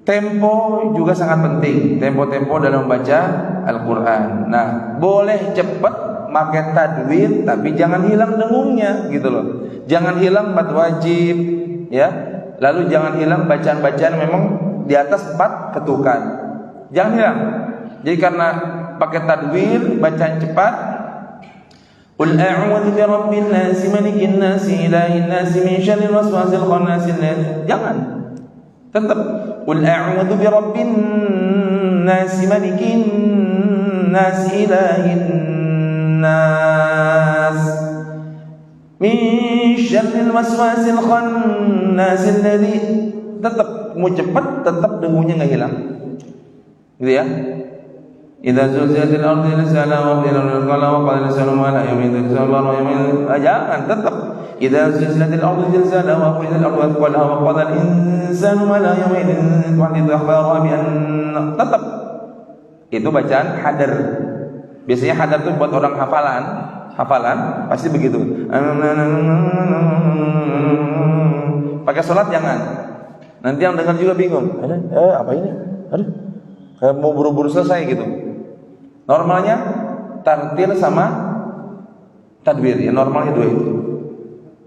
tempo juga sangat penting. Tempo-tempo dalam membaca Al-Qur'an. Nah, boleh cepat pakai tadwir tapi jangan hilang dengungnya gitu loh. Jangan hilang mad wajib ya. Lalu jangan hilang bacaan-bacaan memang di atas 4 ketukan. Jangan hilang. Jadi karena pakai tadwir, bacaan cepat. Qul a'udzu birabbin nas, malikin nas, ilahin nas, min syarril waswasil khannas. Jangan. Tetap qul a'udzu birabbin nas, malikin nas, ilahin nas, min syarril waswasil khannas alladzi. Tetap mau cepat, tetap dengunya enggak hilang. Gitu ya. Idza zulzilatil ardu zilzalaha wa qila al-qalam wa qala al-insanu ma la yawmin zalzalaha wa yawmin. Jangan, tetap idza zulzilatil ardu zilzalaha wa qila al-ardu athqalaha wa qala al-insanu ma la yawmin tuhaddithu akhbaraha bi anna. Tetap itu bacaan hadar. Biasanya hadar itu buat orang hafalan pasti begitu. Pakai salat jangan. Nanti yang dengar juga bingung. Apa ini? Aduh, kayak mau buru-buru selesai gitu. Normalnya tartil sama tadbir. Ya normalnya 2 itu.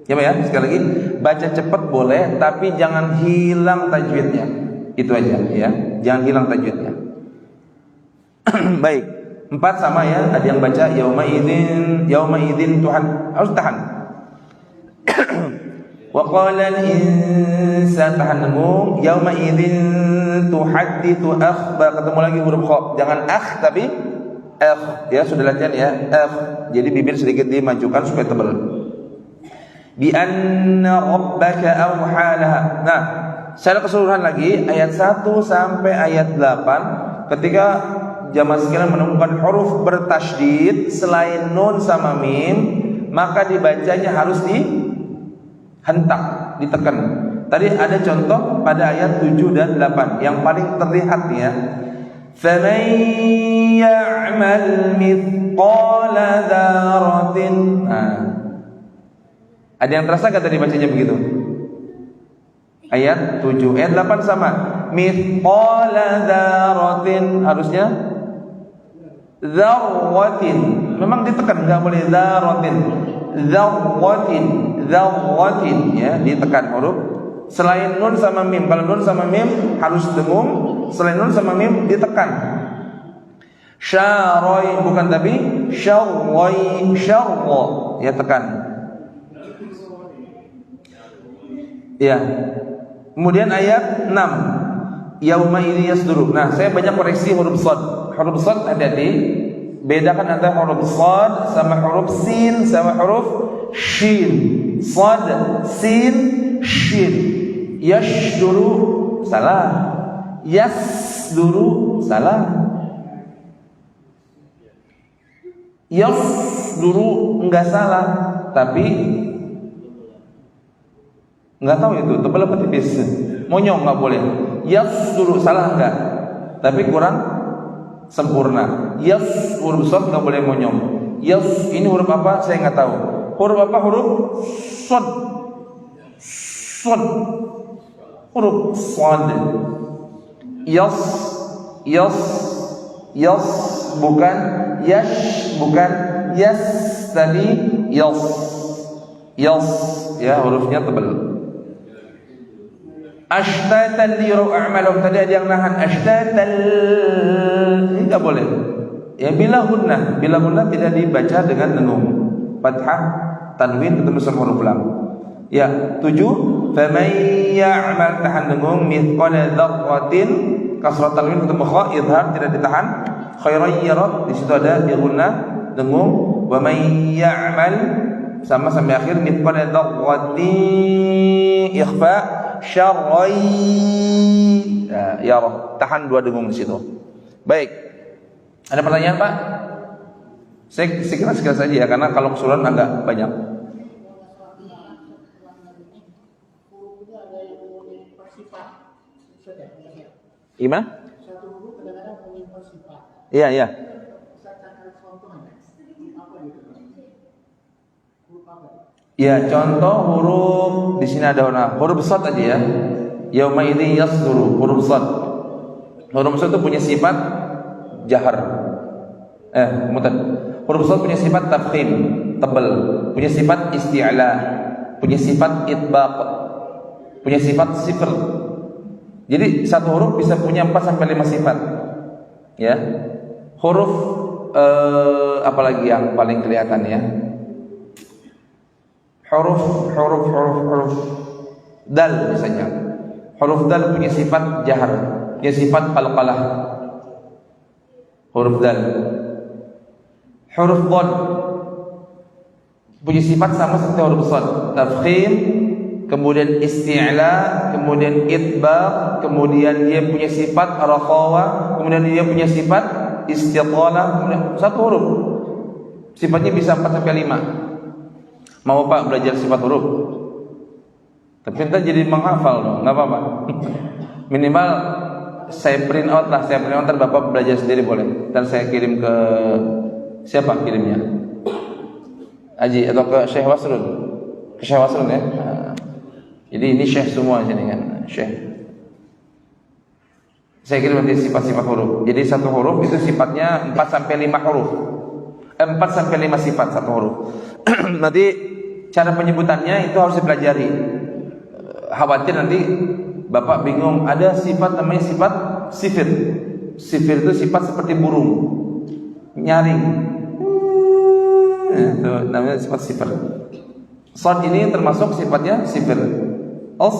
Ya Pak ya, sekali lagi baca cepat boleh, tapi jangan hilang tajwidnya. Itu aja ya. Jangan hilang tajwidnya. Baik. 4 sama ya. Ada yang baca yauma idzin Tuhan. Harus tahan. Wa qala al-insan tahanmu yauma idzin tuhaddithu akhbar. Ketemu lagi huruf kha. Jangan tapi ya, sudah latihan ya. Jadi bibir sedikit dimajukan supaya tebal. Bi anna rabbaka awhalaha. Nah, secara keseluruhan lagi ayat 1 sampai ayat 8 ketika jamaah sekalian menemukan huruf bertasydid selain nun sama mim, maka dibacanya harus dihentak, ditekan. Tadi ada contoh pada ayat 7 dan 8 yang paling terlihat ya. فَمَنْ يَعْمَلْ مِثْقَالَ ذَرَةٍ. Nah, ada yang terasa gak tadi bacanya begitu? Ayat 7, ayat 8 sama. Mithqala dzarratin, harusnya dzarratin. Memang ditekan, enggak boleh dzarratin. Dzarratin ya, ditekan huruf. Selain nun sama mim, kalau nun sama mim harus dengung, selain nun sama mim ditekan. Syaroi bukan tapi syaroi, syarro ya tekan. Ya. Kemudian ayat 6. Yauma idzi yasduru. Nah, saya banyak koreksi huruf shad. Huruf shad hati-hati. Bedakan antara huruf shad sama huruf sin sama huruf shin. Shad, sin, shin. Yasduru salah. Yasduru salah. Yasduru enggak salah, tapi enggak tahu itu tebal apa tipis. Monyong enggak boleh. Yasduru salah enggak? Tapi kurang sempurna. Yas huruf shad enggak boleh monyong. Yas ini huruf apa? Saya enggak tahu. Huruf apa? Huruf shad. Shad, huruf sad. Yas, yas, yas, bukan yash, bukan yas, tadi yas, yas, ya hurufnya tebal. Ashtatan liyuraw a'malahum, tadi ada yang nahan ashtatan, ini enggak boleh. Ya bila gunnah tidak dibaca dengan dengung. Fathah, tanwin ketemu sama huruf lam. Ya, 7. Faman ya'mal, tahan dengung, mithqala dzarratin, kasrah tanwin ketemu kha, idhar tidak ditahan. Khairan yara, di situ ada di gunnah dengung. Wa man ya'mal sama sampai akhir, mithqala dzarratin ikhfa, syarrai, ya roh, tahan 2 dengung di situ. Baik, ada pertanyaan Pak? Saya kira saja ya, karena kalau keseluruhan agak banyak. Gimana? Iya, iya. Ya, contoh huruf di sini ada huruf shad aja ya. Yauma idzi yasduru, huruf shad. Huruf shad itu punya sifat jahar. Mutad. Huruf shad punya sifat tafkhim, tebal, punya sifat isti'la, punya sifat itbaq, punya sifat sifr. Jadi satu huruf bisa punya 4 sampai 5 sifat. Ya. Huruf apalagi yang paling kelihatan ya? Huruf dal misalnya. Huruf dal punya sifat jahar, punya sifat qalqalah. Huruf dal. Huruf dhad punya sifat sama seperti huruf shad, tafkhim, kemudian isti'la, kemudian itbaq, kemudian dia punya sifat rakhawa, kemudian dia punya sifat istiqalah, kemudian satu huruf sifatnya bisa 4 sampai 5. Mau Pak belajar sifat huruf? Tapi kita jadi menghafal dong, nggak apa-apa. Minimal saya print out lah, ntar Bapak belajar sendiri boleh. Dan saya kirim ke siapa kirimnya? Aji atau ke Syekh Wasrun? Ke Syekh Wasrun ya. Nah, jadi ini Syekh semua sini kan, Syekh. Saya kirim nanti sifat-sifat huruf. Jadi satu huruf itu sifatnya 4 sampai 5 huruf. 4 sampai 5 sifat satu huruf. Nanti cara penyebutannya itu harus dipelajari. Khawatir nanti Bapak bingung, ada sifat namanya sifat sifir. Sifir itu sifat seperti burung, nyaring. Itu namanya sifat sifir. Shad ini termasuk sifatnya sifir. Os.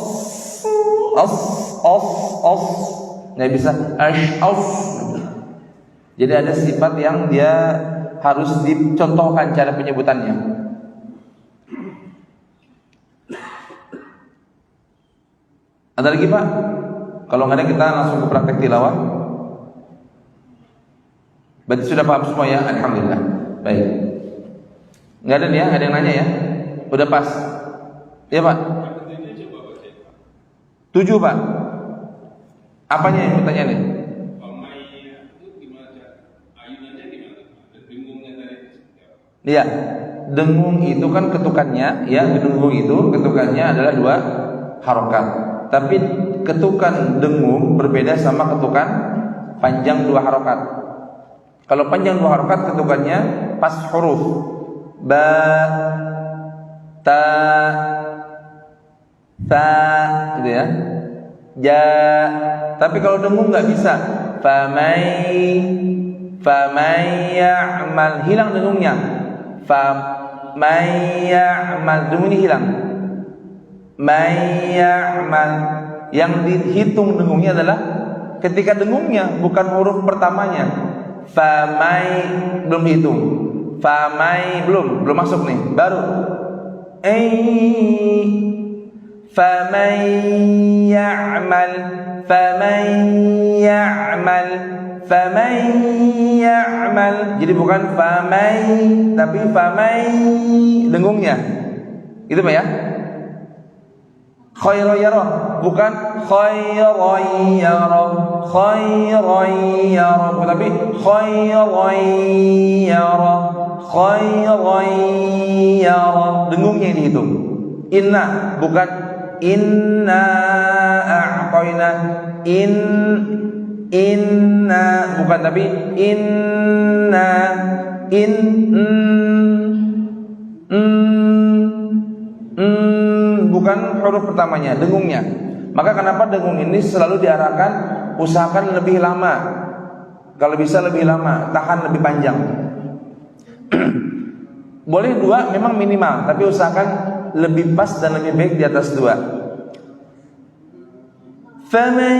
Nggak bisa ash. Jadi ada sifat yang dia harus dicontohkan cara penyebutannya. Ada lagi Pak? Kalau nggak ada kita langsung ke praktek tilawah. Berarti sudah paham semua ya? Alhamdulillah. Baik. Nggak ada nih ya? Nggak ada yang nanya ya? Udah pas? Iya Pak? 7 Pak. Apanya yang bertanya nih? Iya, dengung itu kan ketukannya, ya dengung itu ketukannya adalah 2 harokat. Tapi ketukan dengung berbeda sama ketukan panjang 2 harokat. Kalau panjang 2 harokat ketukannya pas huruf ba, ta, gitu ya, ja. Tapi kalau dengung nggak bisa. Famay ya'mal, hilang dengungnya. Famay ya'mal, dengungnya hilang. May ya'mal, yang dihitung dengungnya adalah ketika dengungnya, bukan huruf pertamanya. Famay belum hitung. Famay belum masuk nih, baru faman ya'mal. Jadi bukan famay, tapi famay dengungnya. Itu Pak ya? Khairan yara, bukan khairan yara, tapi khairan yara, dengungnya yang dihitung. Inna, bukan inna a'toina, inna bukan, tapi inna, bukan huruf pertamanya, dengungnya. Maka kenapa dengung ini selalu diarahkan usahakan lebih lama, kalau bisa lebih lama, tahan lebih panjang. Boleh 2 memang minimal, tapi usahakan lebih pas dan lebih baik di atas 2. فَمَنْ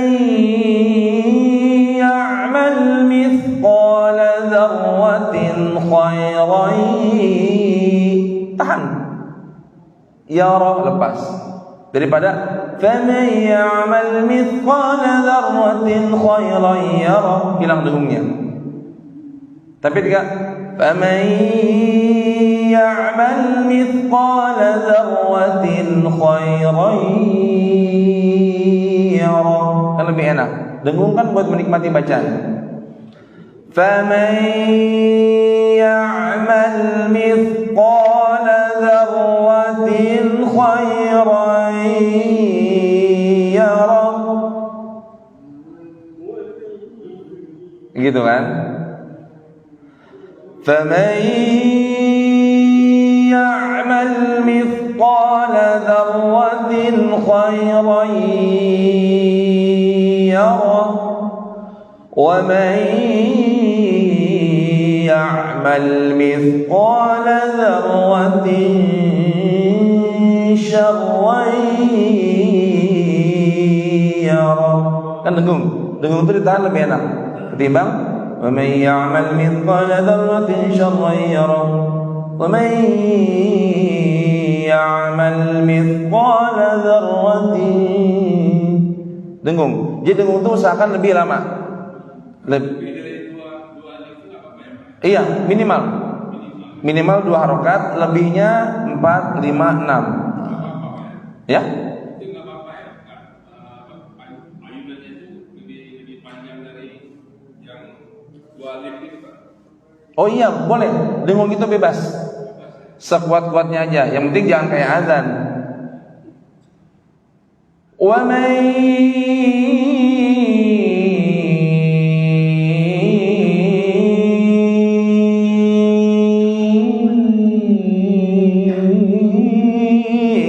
يَعْمَلْ مِثْقَالَ ذَرَّةٍ خَيْرًا tahan, yara lepas, daripada فَمَنْ يَعْمَلْ مِثْقَالَ ذَرَّةٍ خَيْرًا يَرَى, hilang dengungnya. Tapi tidak فَمَنْ يَعْمَلْ مِثْقَالَ ذَرَّةٍ خَيْرًا يَرَى, kan lebih enak. Dengung kan buat menikmati bacaan. فَمَنْ يَعْمَلْ مِثْقَالَ ذَرَّةٍ خَيْرًا يَرَى, gitu kan? فَمَنْ يَعْمَلْ مِثْقَالَ ذَرَّةٍ خَيْرًا يَرَى وَمَنْ يَعْمَلْ مِثْقَالَ ذَرَّةٍ شَرًّا يَرَى, kan dengung itu ditahan lebih enak ketimbang وَمَنْ يَعْمَلْ مِثْقَالَ ذَرَّةٍ شَرًّا يَرَى وَمَنْ يَعْمَلْ مِثْقَالَ ذَرَّةٍ, dengung. Jadi dengung itu usahakan lebih lama. Iya, minimal 2 harokat, lebihnya 4, 5, 6. Ya? Oh iya, boleh. Dengung itu bebas, sekuat-kuatnya aja. Yang penting jangan kayak azan. Wa man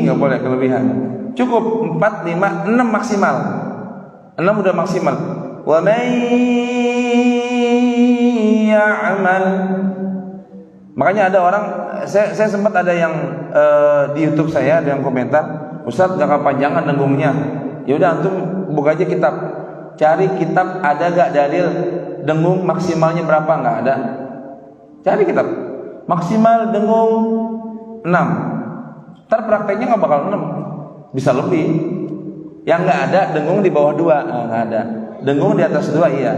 nggak boleh kelebihan. Cukup 4, 5, 6 maksimal. 6 udah maksimal. Wa man ya'mal. Makanya ada orang, saya sempat ada yang di YouTube saya ada yang komentar, Ustaz jangan panjangan dengungnya. Ya udah antum buka aja kitab, cari kitab ada gak dalil dengung maksimalnya berapa, nggak ada. Cari kitab maksimal dengung 6. Ntar prakteknya nggak bakal 6, bisa lebih. Yang nggak ada dengung di bawah 2, nggak ada. Dengung di atas 2 iya.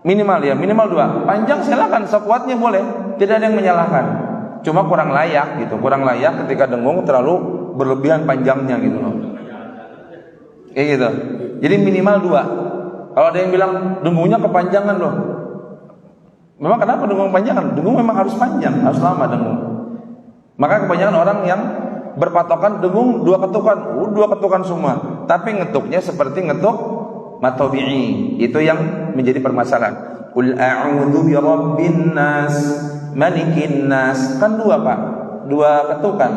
Minimal 2. Panjang silakan, sekuatnya boleh, tidak ada yang menyalahkan. Cuma kurang layak gitu, ketika dengung terlalu berlebihan panjangnya gitu loh. Kayak gitu. Jadi minimal 2. Kalau ada yang bilang dengungnya kepanjangan loh. Memang kenapa dengung panjangan? Dengung memang harus panjang, harus lama dengung. Maka kebanyakan orang yang berpatokan dengung 2 ketukan, 2 ketukan semua. Tapi ngetuknya seperti ngetuk matabi'i, itu yang menjadi permasalahan. Qul a'udzu birabbin nas, malikin nas, kan 2 Pak, 2 ketukan.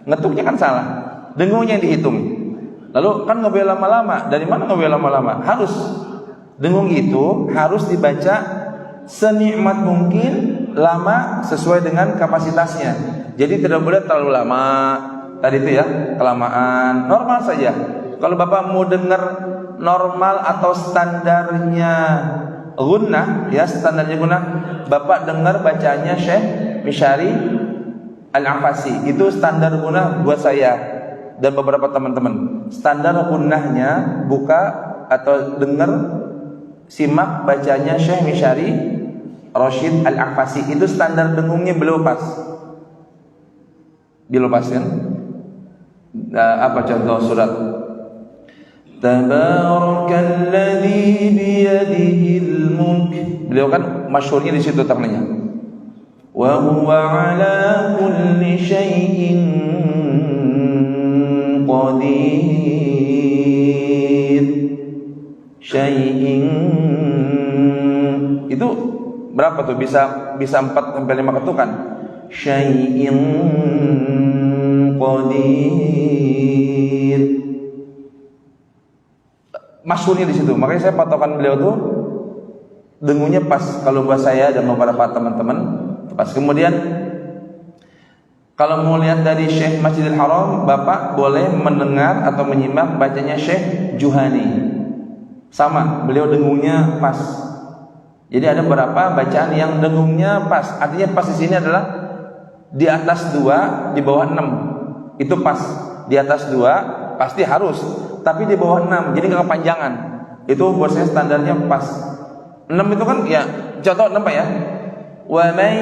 Ngetuknya kan salah, dengungnya yang dihitung. Lalu kan nggak boleh lama-lama. Dari mana nggak boleh lama-lama? Harus dengung itu harus dibaca senikmat mungkin, lama sesuai dengan kapasitasnya. Jadi tidak boleh terlalu lama. Tadi itu ya, kelamaan. Normal saja. Kalau Bapak mau dengar normal atau standarnya gunnah, ya standarnya gunnah, Bapak dengar bacaannya Syekh Mishari Al-Afasi. Itu standar gunnah buat saya dan beberapa teman-teman. Standar gunnahnya buka atau dengar, simak bacanya Syekh Mishari Rashid Al-Afasi. Itu standar dengungnya beliau pas. Beliau pas kan? Apa contoh surat? Tabarakalladzi biyadihil mulk. Beliau kan masyhurnya di situ terkenalnya. Wa huwa ala kulli syai'in qadir. Syai'in. Itu berapa tuh? Bisa 4 sampai 5 ketukan. Syai'in qadir. Masyhurnya di situ. Makanya saya patokan beliau tuh dengunya pas kalau buat saya dan beberapa teman-teman pas. Kemudian kalau mau lihat dari Syekh Masjidil Haram, Bapak boleh mendengar atau menyimak bacanya Syekh Juhani. Sama, beliau dengungnya pas. Jadi ada beberapa bacaan yang dengungnya pas. Artinya pas di sini adalah di atas 2, di bawah 6. Itu pas. Di atas 2 pasti harus, tapi di bawah 6. Jadi enggak kepanjangan. Itu buat saya standarnya pas. 6 itu kan ya, contoh 6 Pak ya. Wa may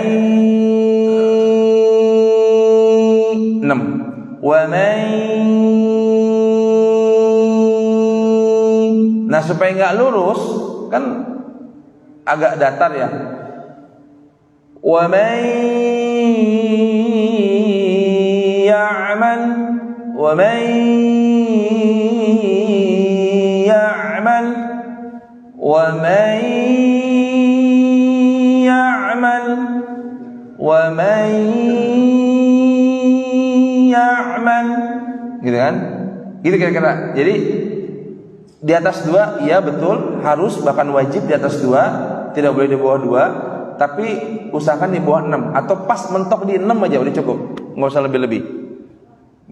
6. Wa may. Nah, supaya enggak lurus kan agak datar ya. Wa may ya'mal wa may ya'mal wa may ya'mal wa may ya'mal, gitu kan? Gitu kira-kira. Jadi di atas 2 iya betul, harus bahkan wajib di atas 2, tidak boleh di bawah 2, tapi usahakan di bawah 6 atau pas mentok di 6 aja udah cukup, nggak usah lebih-lebih.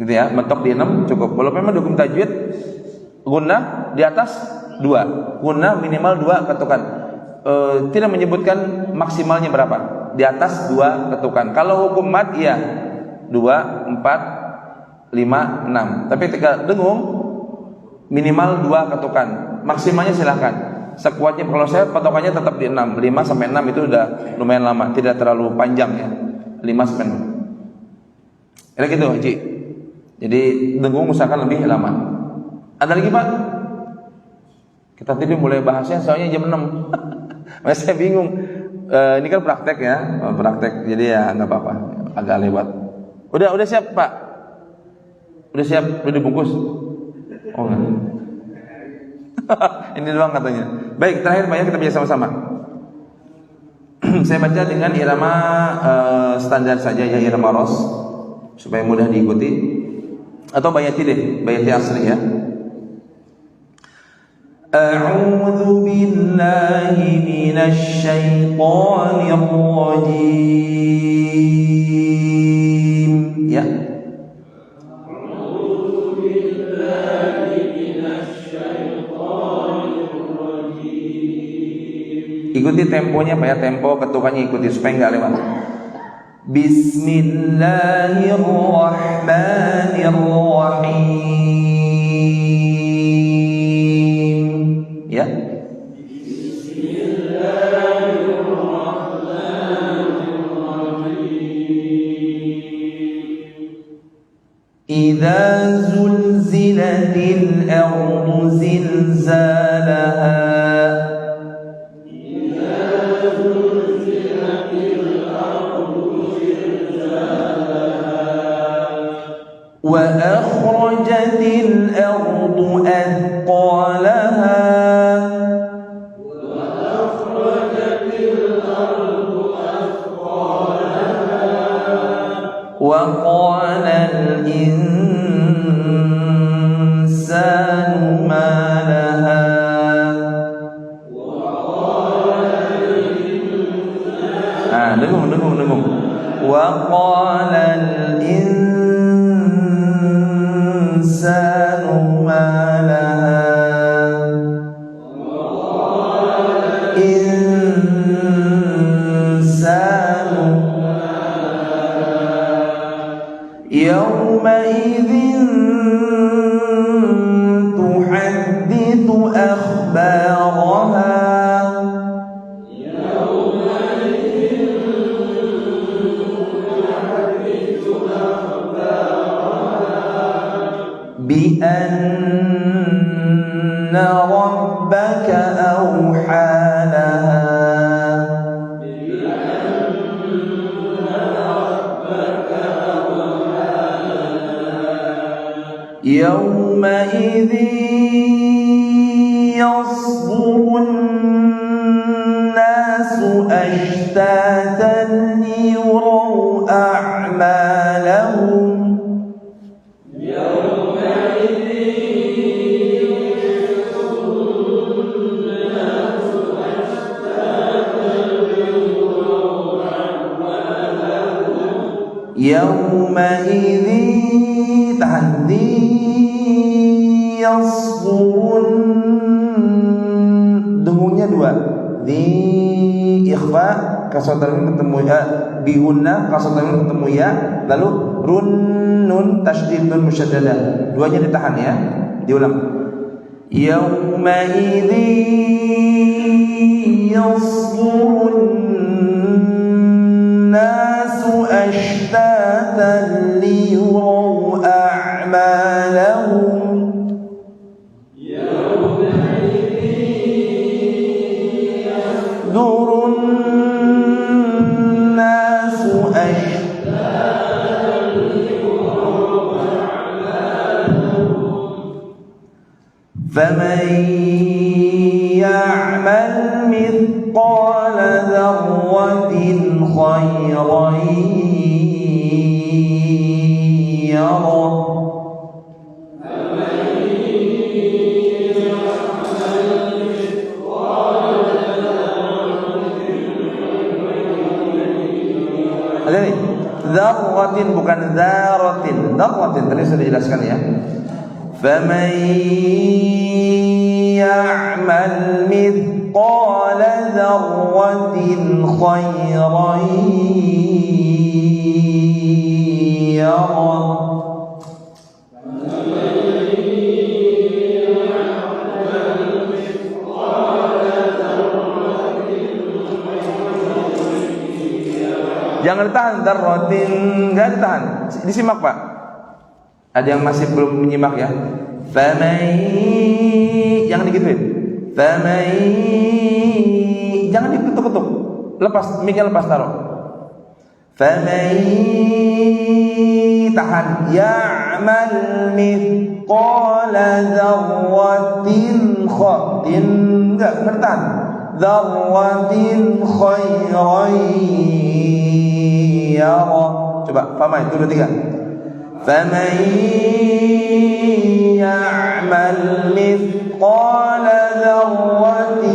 Gitu ya, mentok di 6 cukup. Kalau memang hukum tajwid gunnah di atas 2, gunnah minimal 2 ketukan. Tidak menyebutkan maksimalnya berapa. Di atas 2 ketukan. Kalau hukum mad iya 2, 4, 5, 6. Tapi ketika dengung minimal 2 ketukan, maksimalnya silahkan sekuatnya. Kalau saya patokannya tetap di 6, 5 sampai 6 itu udah lumayan lama, tidak terlalu panjang ya, 5 sampai 6. Ada gitu Haji. Jadi dengung usahakan lebih lama. Ada lagi Pak? Kita tadi mulai bahasnya soalnya jam 6. Masih saya bingung. Ini kan praktek ya, praktek. Jadi ya nggak apa-apa, agak lewat. Udah siap Pak? Udah siap? Udah dibungkus? Oh enggak. Ini doang katanya. Baik, terakhir Pak ya, kita baca sama-sama. Saya baca dengan irama standar saja ya, irama ros, supaya mudah diikuti. Atau bayati deh, bayati asli ya. A'udzu billahi minasy syaithanir rajim. Ya. Ikuti temponya Pak ya, tempo ketukannya ikuti supaya enggak lewat. Bismillahirrahmanirrahim. Ya. Idza zulzilatil ardu zilzalaha وأخرجت الأرض أثقالها وقال الإنسان ما لها dengung وقال الإنسان ما لها إنسان يومئذ تحدث أخبارها بأن ربك أوحى لها يومئذ يصدر الناس أشتاتا ليروا أعمالهم يومئذ yasdurun, dengunya dua, di ikhfa kasroh tanwin ketemu ya, bihunna kasroh tanwin ketemu ya, lalu run nun tasydid nun musyaddadah, duanya ditahan ya, diulang. Yaumaidzi yasdurun nasu ashtatan liyurau a'malahum. Durun nasu ashtatan liyurau a'malahum. Faman ya'mal mithqala dzarratin khairan yarah. Ada nih, dzarratin bukan dzaratin. Dzarratin tadi sudah dijelaskan ya. Faman ya'mal mithqala dzarratin khairan yarah. Jangan ditahan, dzarratin enggak ditahan. Disimak Pak. Ada yang masih belum menyimak ya. Famai, jangan digituin. Famai, jangan diketuk-ketuk. Lepas, mic-nya lepas taruh. Famai, tahan. Ya'mal mithqala dzarratin khatin, enggak bertahan. Dzarratin khairan yarah. Coba, famai itu 2 3. فَمَنْ يَعْمَلْ مِثْقَالَ ذَرَّةٍ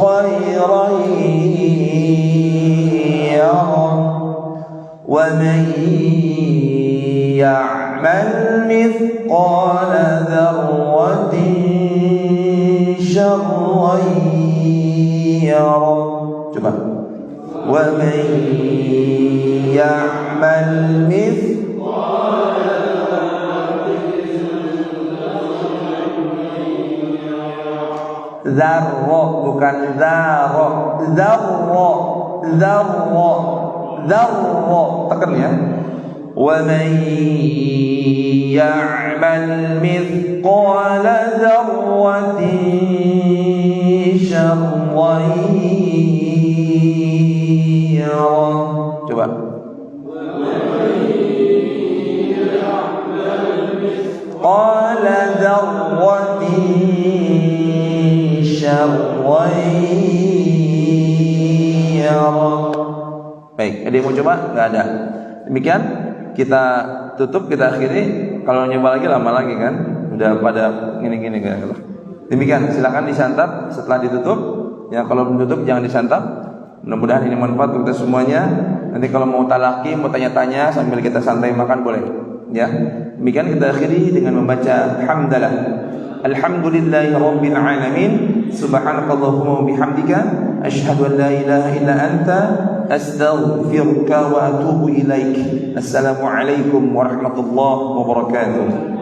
خَيْرًا يَرَهُ وَمَنْ يَعْمَلْ مِثْقَالَ ذَرَّةٍ شَرًّا يَرَهُ. Coba. وَمَنْ يَعْمَلْ مِثْقَالَ Zarro bukan zaro. Zarro, zarro, zarro. Tekan ya. Wa man ya'mal mithqala dzarratin syarran yarah. Coba. Qala dzarratin syarran yarah. Baik, ada yang mau coba? Enggak ada. Demikian kita tutup, kita akhiri. Kalau nyoba lagi lama lagi kan, udah pada gini-gini kan. Demikian, silakan disantap setelah ditutup. Ya, kalau belum tutup jangan disantap. Mudah-mudahan ini manfaat untuk kita semuanya. Nanti kalau mau talaki, mau tanya-tanya sambil kita santai makan boleh. Ya, demikian kita akhiri dengan membaca hamdalah. Alhamdulillahi rabbil alamin. Subhanakallahumma wa bihamdika asyhadu an la ilaha illa anta astaghfiruka wa atubu ilaik. Assalamualaikum warahmatullahi wabarakatuh.